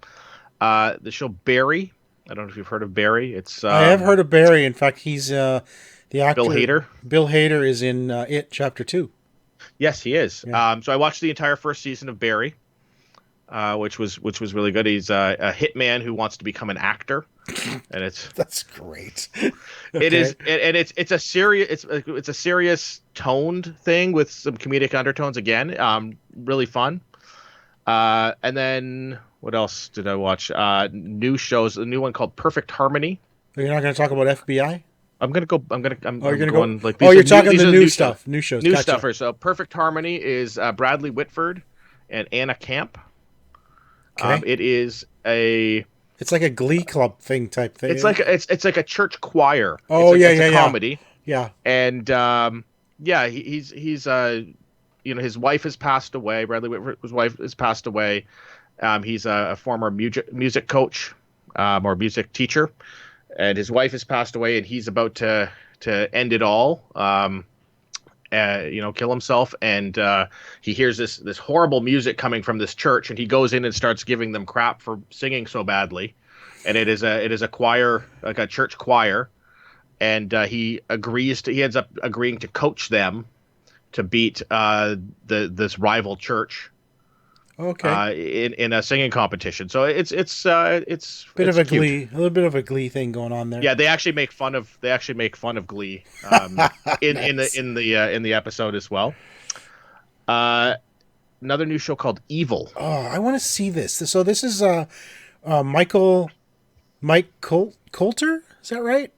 The show Barry. I don't know if you've heard of Barry. I have heard of Barry. In fact, he's the actor. Bill Hader. Bill Hader is in It Chapter 2. Yes, he is. Yeah. So I watched the entire first season of Barry, which was really good. He's a hitman who wants to become an actor, and that's great. Okay. It is, and it's a serious toned thing with some comedic undertones. Again, really fun. And then what else did I watch? New shows. A new one called Perfect Harmony. You're not going to talk about FBI? You're talking the new stuff. New shows. New Gotcha. stuffers. So Perfect Harmony is Bradley Whitford and Anna Camp. Okay. It's like a Glee Club type thing. It's like a church choir. Oh, it's a comedy. Yeah. And he's his wife has passed away. Bradley Whitford's wife has passed away. He's a former music coach or music teacher. And his wife has passed away, and he's about to end it all, kill himself. And he hears this horrible music coming from this church, and he goes in and starts giving them crap for singing so badly. And it is a choir, like a church choir, and he ends up agreeing to coach them to beat this rival church. Okay. In a singing competition, so it's a little bit of a Glee thing going on there. Yeah, they actually make fun of Glee in the episode as well. Another new show called Evil. Oh, I want to see this. So this is Mike Coulter, is that right?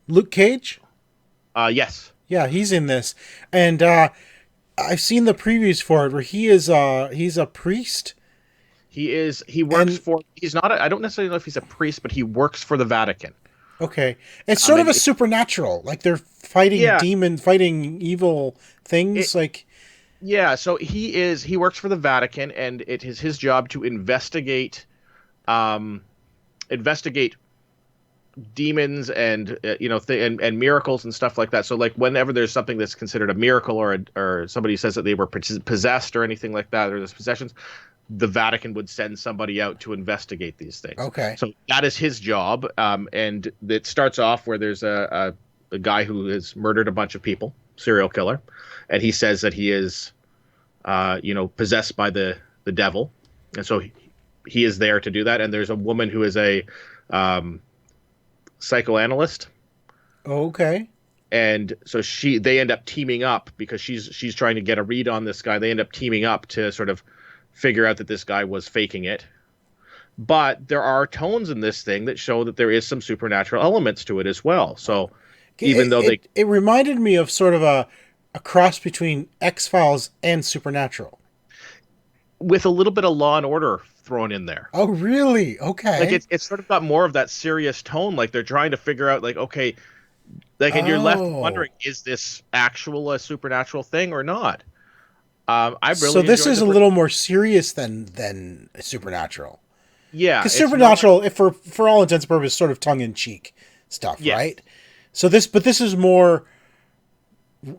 Luke Cage. Yes. Yeah, he's in this, and I've seen the previews for it where he's a priest. He's not I don't necessarily know if he's a priest, but he works for the Vatican. Okay. It's sort of a supernatural, like they're fighting evil things so he works for the Vatican, and it is his job to investigate demons and and miracles and stuff like that. So like whenever there's something that's considered a miracle or somebody says that they were possessed or anything like that, or there's possessions, the Vatican would send somebody out to investigate these things. Okay. So that is his job. And it starts off where there's a guy who has murdered a bunch of people, serial killer, and he says that he is possessed by the devil. And so he is there to do that. And there's a woman who is a psychoanalyst. Okay. And so they end up teaming up because she's trying to get a read on this guy. They end up teaming up to sort of figure out that this guy was faking it. But there are tones in this thing that show that there is some supernatural elements to it as well. So it reminded me of sort of a cross between X-Files and Supernatural, with a little bit of Law and Order thrown in there. Oh, really? Okay. Like it's sort of got more of that serious tone. Like they're trying to figure out, like, okay, like, and you're left wondering, is this a supernatural thing or not? So this is a little more serious than Supernatural. Yeah, because Supernatural, for all intents and purposes, sort of tongue in cheek stuff, yes. Right? So this is more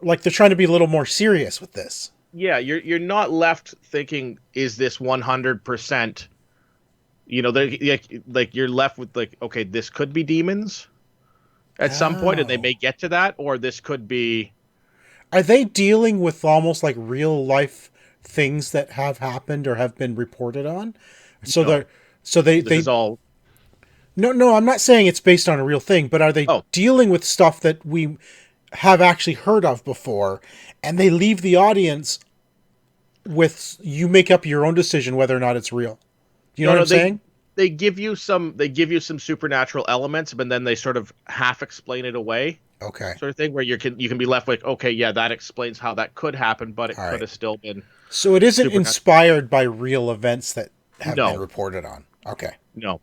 like they're trying to be a little more serious with this. Yeah, you're not left thinking, is this 100%? Like you're left with like, okay, this could be demons at some point, and they may get to that, or this could be. Are they dealing with almost like real life things that have happened or have been reported on? So this is all. No, I'm not saying it's based on a real thing, but are they dealing with stuff that we have actually heard of before, and they leave the audience with you make up your own decision whether or not it's real. Do you know what I'm saying? They give you some supernatural elements, but then they sort of half explain it away. Okay. Sort of thing where you can be left like, okay, yeah, that explains how that could happen, but it could have still been. So it isn't inspired by real events that have been reported on. Okay. No.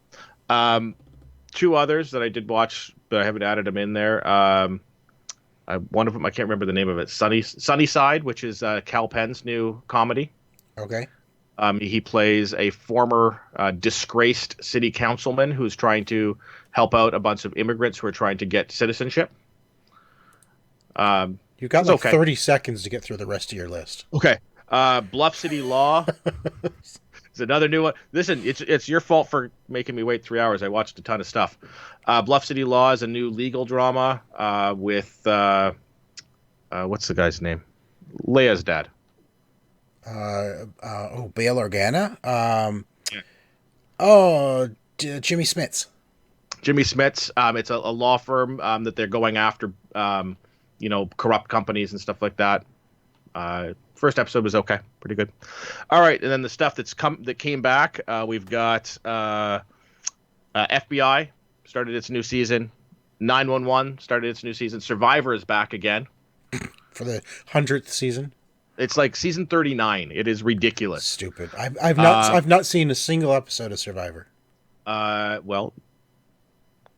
Two others that I did watch, but I haven't added them in there. One of them, I can't remember the name of it. Sunnyside, which is Cal Penn's new comedy. Okay. He plays a former disgraced city councilman who's trying to help out a bunch of immigrants who are trying to get citizenship. You've got like 30 seconds to get through the rest of your list. Okay. Bluff City Law. It's another new one. Listen, it's your fault for making me wait 3 hours. I watched a ton of stuff. Bluff City Law is a new legal drama with what's the guy's name? Leia's dad. Bail Organa. Jimmy Smits. Jimmy Smits. It's a law firm that they're going after, corrupt companies and stuff like that. First episode was okay, pretty good. All right, and then the stuff that came back, we've got FBI started its new season, 911 started its new season, Survivor is back again for the 100th season. It's like season 39. It is ridiculous. Stupid. I've not seen a single episode of Survivor. Well,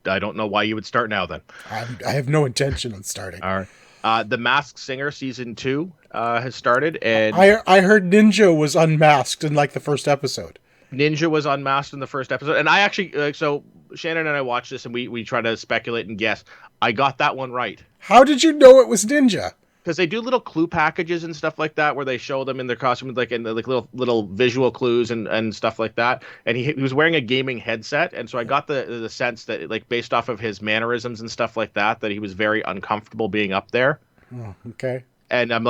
I don't know why you would start now then. I have no intention on starting. All right. The Masked Singer season 2 has started, and I heard Ninja was unmasked in like the first episode. Ninja was unmasked in the first episode, and I actually so Shannon and I watched this, and we try to speculate and guess. I got that one right. How did you know it was Ninja? Because they do little clue packages and stuff like that, where they show them in their costumes, like in like little visual clues and stuff like that. And he was wearing a gaming headset, and so I got the sense that, like, based off of his mannerisms and stuff like that, that he was very uncomfortable being up there. Oh, okay. And I'm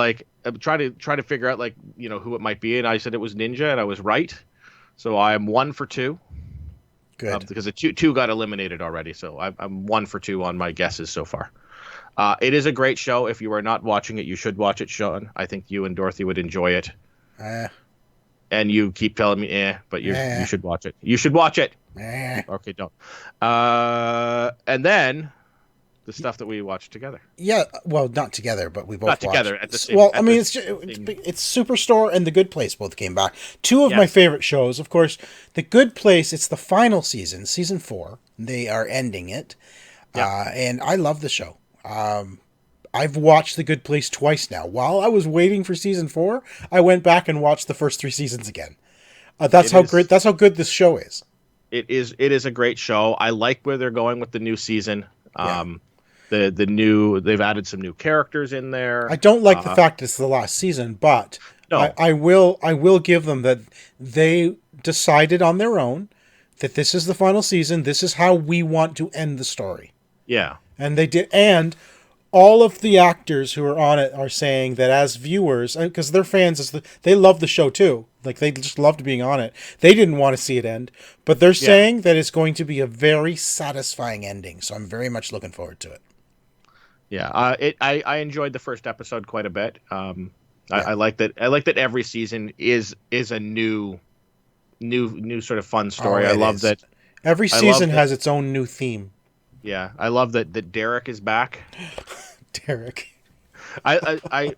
trying to figure out, like, who it might be, and I said it was Ninja, and I was right. So I am 1 for 2. Good. Because the two got eliminated already, so I'm 1 for 2 on my guesses so far. It is a great show. If you are not watching it, you should watch it, Sean. I think you and Dorothy would enjoy it. And you keep telling me, but you should watch it. You should watch it. Okay, don't. And then the stuff that we watched together. Yeah, well, not together, but we both not watched. Together at the same. Well, I mean, it's Superstore and The Good Place both came back. Two of my favorite shows, of course. The Good Place. It's the final season, season 4. They are ending it, and I love the show. I've watched The Good Place twice now. While I was waiting for season 4, I went back and watched the first 3 seasons again. That's how good this show is. It is a great show. I like where they're going with the new season. They've added some new characters in there. I don't like the fact it's the last season, but no. I will give them that they decided on their own that this is the final season. This is how we want to end the story. Yeah. And they did, and all of the actors who are on it are saying that as viewers, because they're fans, they love the show too. Like, they just loved being on it. They didn't want to see it end, but they're saying that it's going to be a very satisfying ending. So I'm very much looking forward to it. Yeah, I enjoyed the first episode quite a bit. I like that. I like that every season is a new sort of fun story. I love that every season has its own new theme. Yeah, I love that Derek is back. Derek. I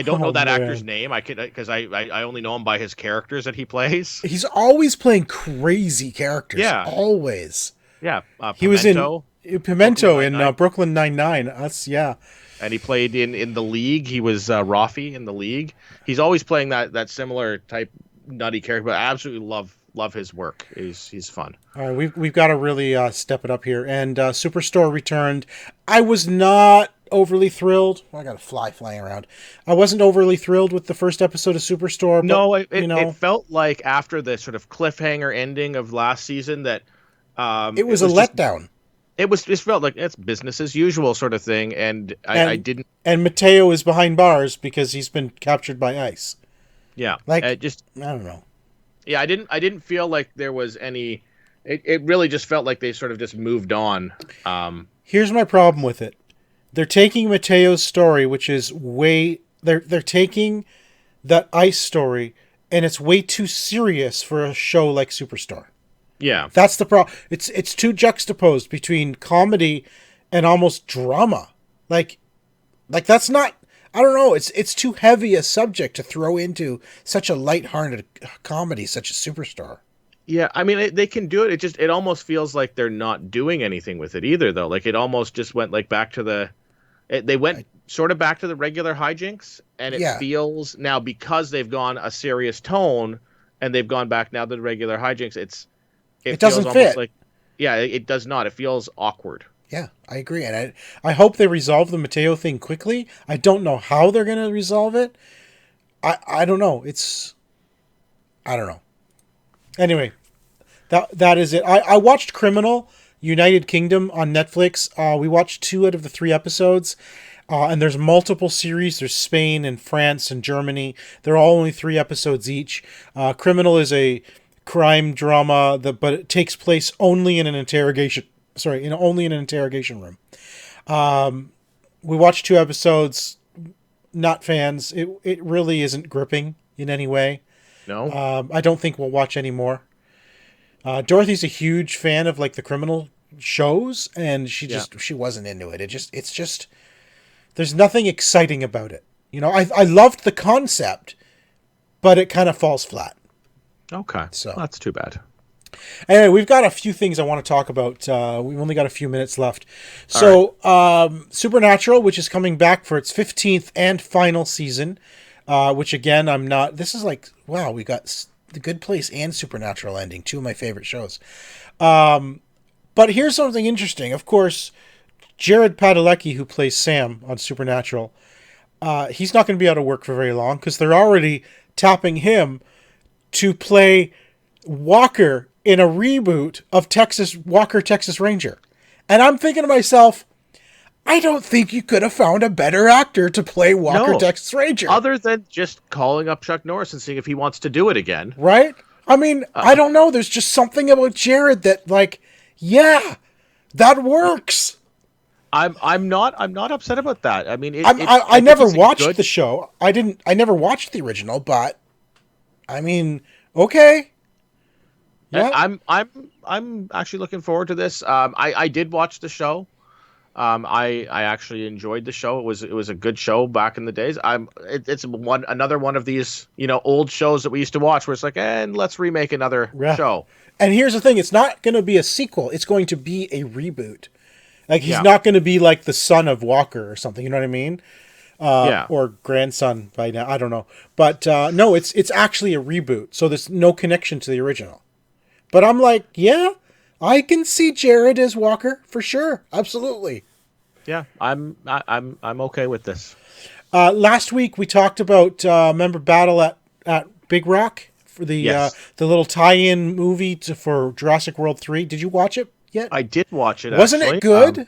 don't know that actor's name. Because I only know him by his characters that he plays. He's always playing crazy characters. Yeah, always. Yeah, he was in Pimento in Brooklyn Nine-Nine. And he played in The League. He was Rafi in The League. He's always playing that similar type nutty character. But I absolutely love his work. He's fun. All right, we've got to really step it up here. And Superstore returned. I was not overly thrilled. Well, I got a fly flying around. I wasn't overly thrilled with the first episode of Superstore. But, no, it felt like after the sort of cliffhanger ending of last season that it was a letdown. It just felt like it's business as usual sort of thing, and I didn't. And Mateo is behind bars because he's been captured by ICE. Yeah, I don't know. Yeah, I didn't feel like there was any. It really just felt like they sort of just moved on. Here's my problem with it. They're taking Mateo's story, which is they're taking that ice story, and it's way too serious for a show like Superstore. Yeah. That's the problem. It's too juxtaposed between comedy and almost drama. Like that's not. I don't know. It's too heavy a subject to throw into such a lighthearted comedy such as Superstore. Yeah, I mean they can do it. It almost feels like they're not doing anything with it either, though. Like it almost just went like back to they went sort of back to the regular hijinks, and it feels now because they've gone a serious tone and they've gone back now to the regular hijinks. It doesn't feels fit. Almost like, yeah, it does not. It feels awkward. Yeah, I agree, and I hope they resolve the Mateo thing quickly. I don't know how they're going to resolve it. I don't know. I don't know. Anyway, that is it. I watched Criminal United Kingdom on Netflix. We watched 2 out of the 3 episodes, and there's multiple series. There's Spain and France and Germany. They're all only 3 episodes each. Criminal is a crime drama, but it takes place only in an interrogation. Only in an interrogation room. We watched 2 episodes. Not fans. It really isn't gripping in any way. No. I don't think we'll watch any more. Dorothy's a huge fan of like the criminal shows, and she wasn't into it. It's just there's nothing exciting about it. I loved the concept, but it kind of falls flat. Okay. So that's too bad. Anyway, we've got a few things I want to talk about. We've only got a few minutes left. So, Supernatural, which is coming back for its 15th and final season, which again, this is like, wow, we got The Good Place and Supernatural ending, 2 of my favorite shows. But here's something interesting. Of course, Jared Padalecki, who plays Sam on Supernatural, he's not going to be out of work for very long because they're already tapping him to play Walker in a reboot of Walker, Texas Ranger. And I'm thinking to myself, I don't think you could have found a better actor to play Walker, Texas Ranger. Other than just calling up Chuck Norris and seeing if he wants to do it again. Right? I mean, I don't know. There's just something about Jared that, like, yeah, that works. I'm not upset about that. I mean, I never watched the show. I never watched the original, but I mean, okay. Yeah. I'm actually looking forward to this. I did watch the show. I actually enjoyed the show. It was a good show back in the days. It's another one of these, old shows that we used to watch where it's like, and let's remake another show. And here's the thing, it's not going to be a sequel. It's going to be a reboot. Like, he's not going to be like the son of Walker or something, you know what I mean? Or grandson by now, I don't know. But no, it's actually a reboot. So there's no connection to the original. But I'm like, yeah, I can see Jared as Walker for sure. Absolutely. Yeah, I'm okay with this. Last week we talked about remember Battle at Big Rock for the little tie-in movie for Jurassic World 3. Did you watch it yet? I did watch it. Wasn't it good?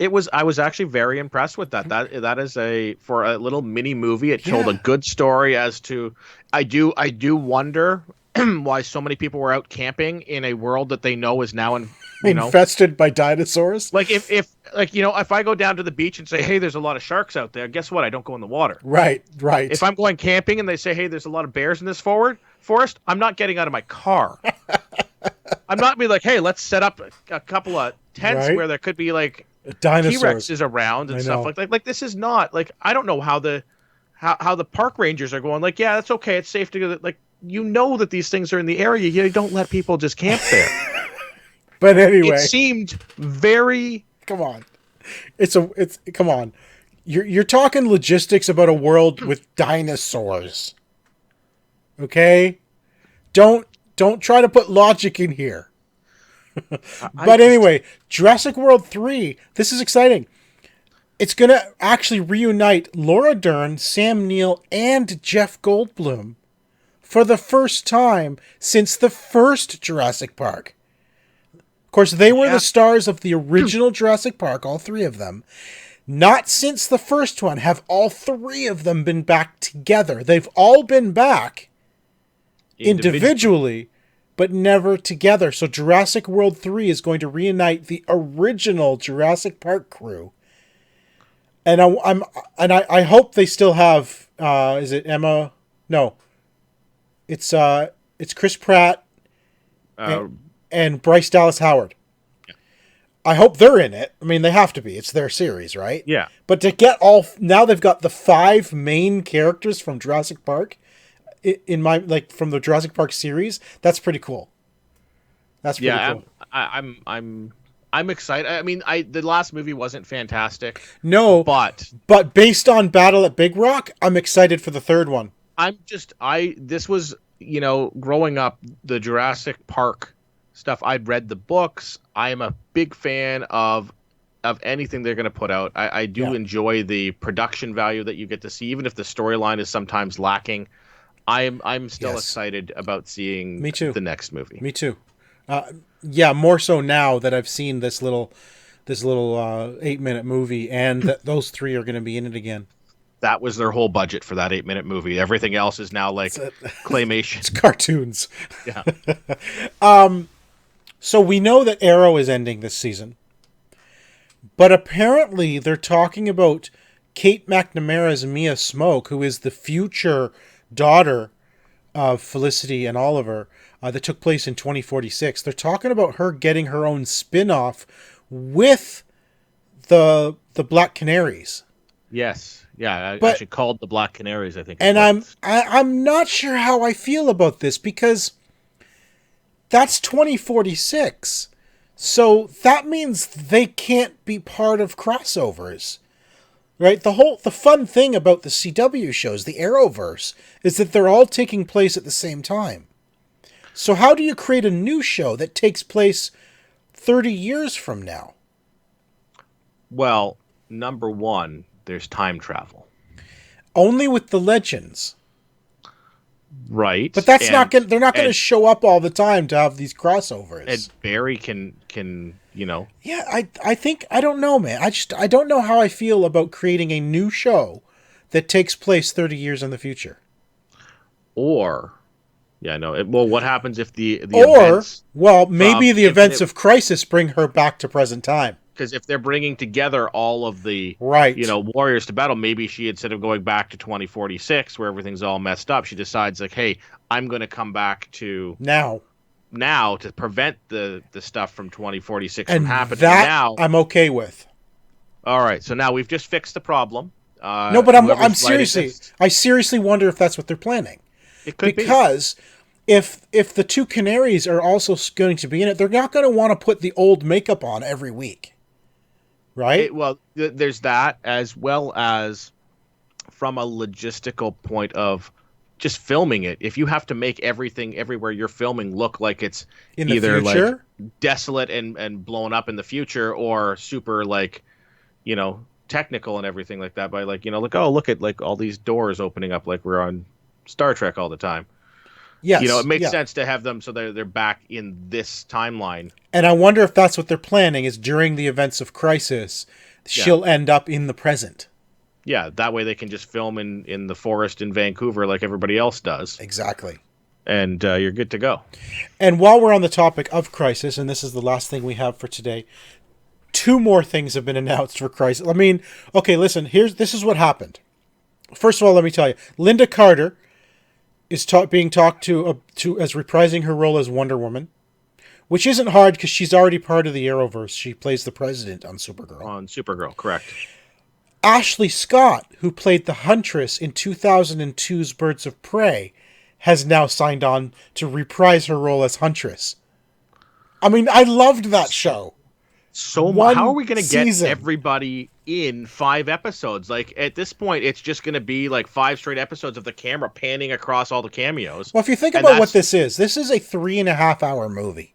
It was. I was actually very impressed with that. That is for a little mini movie. It told a good story as to. I do wonder why so many people were out camping in a world that they know is now infested by dinosaurs. Like if I go down to the beach and say, hey, there's a lot of sharks out there, guess what? I don't go in the water. Right. If I'm going camping and they say, hey, there's a lot of bears in this forest, I'm not getting out of my car. I'm not be like, hey, let's set up a couple of tents where there could be like T-Rexes around and stuff like that. Like this is not like, I don't know how the park rangers are going. Like, yeah, that's okay. It's safe to go. Like, that these things are in the area. You don't let people just camp there. But anyway, it seemed very. Come on, come on. You're talking logistics about a world with dinosaurs. Okay, don't try to put logic in here. But anyway, Jurassic World 3. This is exciting. It's going to actually reunite Laura Dern, Sam Neill, and Jeff Goldblum for the first time since the first Jurassic Park. Of course, they were the stars of the original Jurassic Park, all 3 of them. Not since the first one have all 3 of them been back together. They've all been back individually, but never together. So Jurassic World 3 is going to reunite the original Jurassic Park crew. And I hope they still have is it Emma No. It's Chris Pratt and Bryce Dallas Howard. Yeah. I hope they're in it. I mean, they have to be. It's their series, right? Yeah. But to get now they've got the 5 main characters from Jurassic Park from the Jurassic Park series. That's pretty cool. That's pretty cool. I'm excited. I mean, the last movie wasn't fantastic. No, but based on Battle at Big Rock, I'm excited for the third one. This was, growing up, the Jurassic Park stuff. I'd read the books. I am a big fan of anything they're going to put out. I do enjoy the production value that you get to see, even if the storyline is sometimes lacking. I'm still excited about seeing the next movie. Me too. More so now that I've seen this little 8-minute movie, and that those 3 are going to be in it again. That was their whole budget for that 8-minute movie. Everything else is now like claymation. It's cartoons. Yeah. So we know that Arrow is ending this season, but apparently they're talking about Kate McNamara's Mia Smoak, who is the future daughter of Felicity and Oliver, that took place in 2046. They're talking about her getting her own spin-off with the Black Canaries. Yes. Yeah, actually called the Black Canaries, I think. And I'm not sure how I feel about this, because that's 2046. So that means they can't be part of crossovers. Right? The fun thing about the CW shows, the Arrowverse, is that they're all taking place at the same time. So how do you create a new show that takes place 30 years from now? Well, number one, there's time travel. Only with the Legends. Right. But they're not going to show up all the time to have these crossovers. And Barry can. Yeah, I think, I don't know, man. I don't know how I feel about creating a new show that takes place 30 years in the future. Or, what happens if the events... Well, maybe the events of Crisis bring her back to present time. Because if they're bringing together all of the warriors to battle, maybe she, instead of going back to 2046 where everything's all messed up, she decides like, hey, I'm going to come back to now to prevent the stuff from 2046 from happening. Now I'm okay with. All right, so now we've just fixed the problem. No, but I seriously wonder if that's what they're planning. It could be. Because if the 2 Canaries are also going to be in it, they're not going to want to put the old makeup on every week. Right? There's that, as well as from a logistical point of just filming it. If you have to make everything everywhere you're filming look like it's in either like desolate and blown up in the future, or super technical and everything like that, by look at like all these doors opening up like we're on Star Trek all the time. Yes, it makes sense to have them so they're back in this timeline. And I wonder if that's what they're planning, is during the events of Crisis, she'll end up in the present. Yeah, that way they can just film in the forest in Vancouver like everybody else does. Exactly. And you're good to go. And while we're on the topic of Crisis, and this is the last thing we have for today, 2 more things have been announced for Crisis. I mean, okay, listen, this is what happened. First of all, let me tell you, Linda Carter is being talked to as reprising her role as Wonder Woman, which isn't hard because she's already part of the Arrowverse. She plays the President on Supergirl. On Supergirl, correct. Ashley Scott, who played the Huntress in 2002's Birds of Prey, has now signed on to reprise her role as Huntress. I mean, I loved that show. So how are we going to get everybody in 5 episodes? Like, at this point, it's just going to be like 5 straight episodes of the camera panning across all the cameos. Well, if you think about what this is a 3.5-hour movie.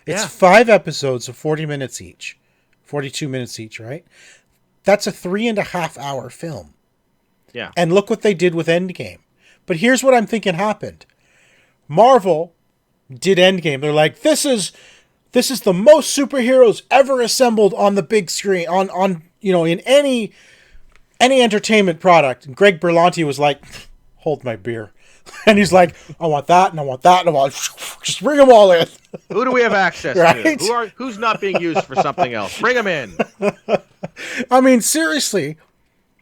It's 5 episodes of 40 minutes each. 42 minutes each, right? That's a 3.5-hour film. Yeah. And look what they did with Endgame. But here's what I'm thinking happened. Marvel did Endgame. They're like, this is the most superheroes ever assembled on the big screen, on in any entertainment product. And Greg Berlanti was like, hold my beer. And he's like, I want that, and I want that, and I want... Just bring them all in. Who do we have access to? Who's not being used for something else? Bring them in. I mean, seriously,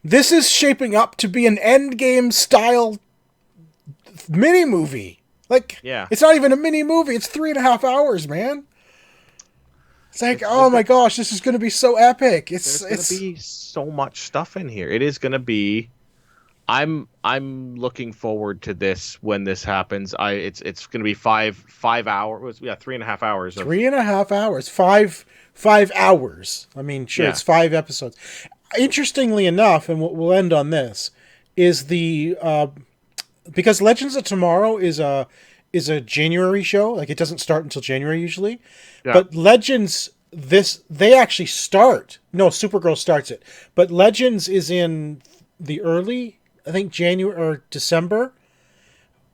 this is shaping up to be an Endgame style mini movie. Like, Yeah. it's not even a mini movie. It's 3.5 hours, man. It's like, oh my gosh, this is going to be so epic. There's going to be so much stuff in here. It is going to be. I'm looking forward to this when this happens. It's going to be 5 hours. Yeah, 3.5 hours. 3.5 hours. 5 hours. I mean, sure, It's 5 episodes. Interestingly enough, and we'll end on this, is the because Legends of Tomorrow is a January show. Like, it doesn't start until January usually. Yeah. But Legends, they actually start. No, Supergirl starts it. But Legends is in the early, I think, January or December.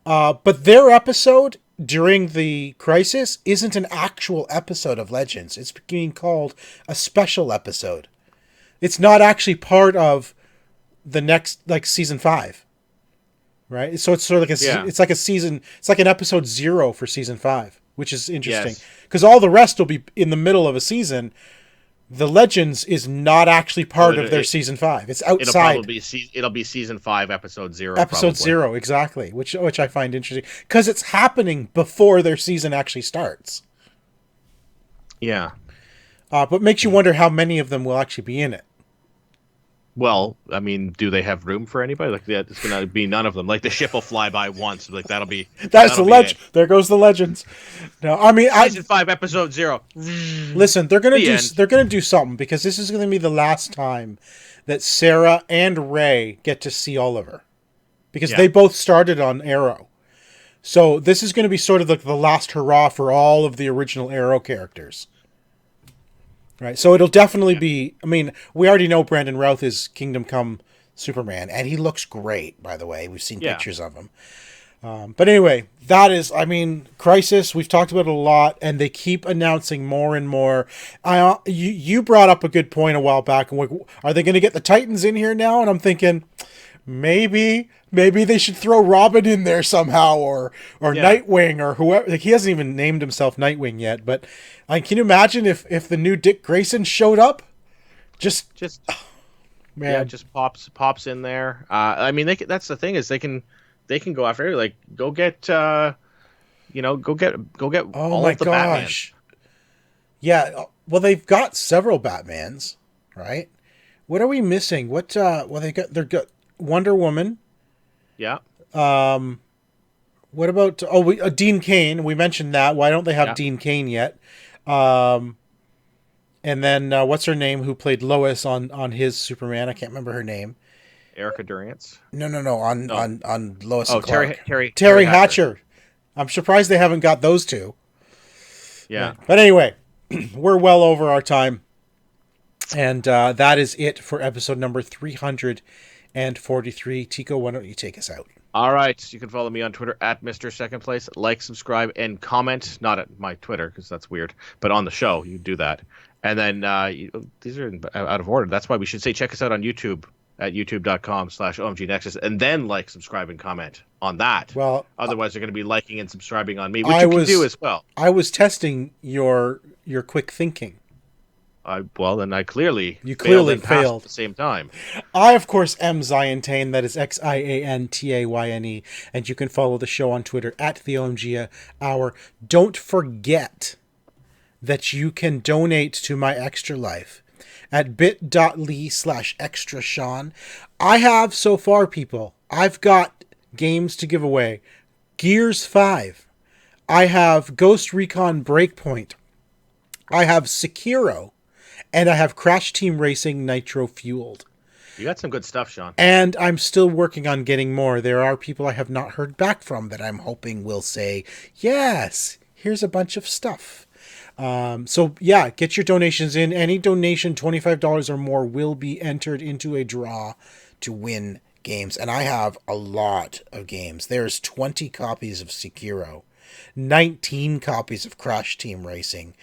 But their episode during the crisis isn't an actual episode of Legends. It's being called a special episode. It's not actually part of the next, like, season 5. Right? So it's sort of like it's like a season, it's like an episode 0 for season 5, which is interesting. Because all the rest will be in the middle of a season. The Legends is not actually part of their season 5. It's outside. It'll be season 5, episode 0. Episode 0, exactly. Which I find interesting. Because it's happening before their season actually starts. Yeah. But makes you wonder how many of them will actually be in it. Well, I mean, do they have room for anybody? Like, it's going to be none of them. Like, the ship will fly by once. Like, that'll be... That's the legend. There goes the Legends. No, I mean... Season 5, episode 0. Listen, they're going to do something, because this is going to be the last time that Sarah and Ray get to see Oliver. Because they both started on Arrow. So this is going to be sort of like the last hurrah for all of the original Arrow characters. Right, so it'll definitely be... I mean, we already know Brandon Routh is Kingdom Come Superman, and he looks great, by the way. We've seen pictures of him. But anyway, that is... I mean, Crisis, we've talked about it a lot, and they keep announcing more and more. You brought up a good point a while back. Are they going to get the Titans in here now? And I'm thinking, maybe they should throw Robin in there somehow, or Nightwing, or whoever. Like, he hasn't even named himself Nightwing yet, but... can you imagine if the new Dick Grayson showed up? Just man, yeah, just pops in there. I mean, that's the thing, is they can go after, like, go get all of the Batman. Yeah, well, they've got several Batmans, right? What are we missing? They've got Wonder Woman. Yeah. What about Dean Cain? We mentioned that. Why don't they have Dean Cain yet? And then what's her name, who played Lois on his Superman? I can't remember her name. Erica Durance? No. On Lois and Clark. Terry Hatcher. I'm surprised they haven't got those two. Yeah. But anyway, we're well over our time. And that is it for episode number 343. Tico, why don't you take us out? All right. You can follow me on Twitter at Mr. Second Place. Like, subscribe, and comment. Not at my Twitter, because that's weird. But on the show, you do that. And then these are out of order. That's why we should say check us out on YouTube at youtube.com/OMGNexus. And then like, subscribe, and comment on that. Well, otherwise, they're going to be liking and subscribing on me, which you can do as well. I was testing your quick thinking. Then I clearly failed at the same time. I, of course, am Ziantane. That is XIANTAYNE. And you can follow the show on Twitter at the OMG Hour. Don't forget that you can donate to my extra life at bit.ly/extra-Sean. I have, so far, people, I've got games to give away. Gears 5. I have Ghost Recon Breakpoint. I have Sekiro. And I have Crash Team Racing Nitro Fueled. You got some good stuff, Sean. And I'm still working on getting more. There are people I have not heard back from that I'm hoping will say, yes, here's a bunch of stuff. So yeah, get your donations in. Any donation, $25 or more, will be entered into a draw to win games. And I have a lot of games. There's 20 copies of Sekiro, 19 copies of Crash Team Racing.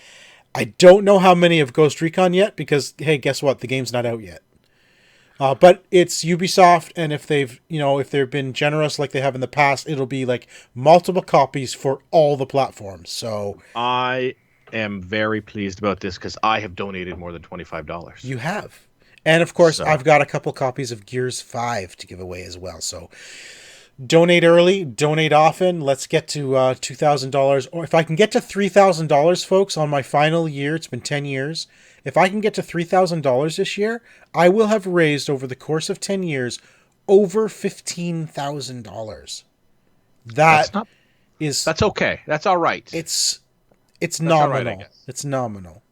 I don't know how many of Ghost Recon yet, because, hey, guess what? The game's not out yet. But it's Ubisoft, and if they've been generous like they have in the past, it'll be like multiple copies for all the platforms. So I am very pleased about this, because I have donated more than $25. You have. And of course, I've got a couple copies of Gears 5 to give away as well. So donate early, donate often. Let's get to $2,000. Or if I can get to $3,000, folks, on my final year, it's been 10 years. If I can get to $3,000 this year, I will have raised over the course of 10 years over $15,000. That's okay. That's all right. It's nominal. All right, I guess. It's nominal.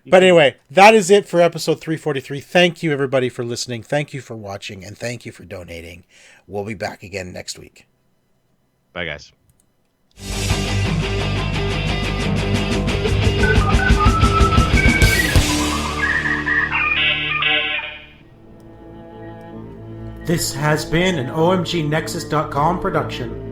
But anyway, that is it for episode 343. Thank you, everybody, for listening. Thank you for watching, and thank you for donating. We'll be back again next week. Bye, guys. This has been an OMGNexus.com production.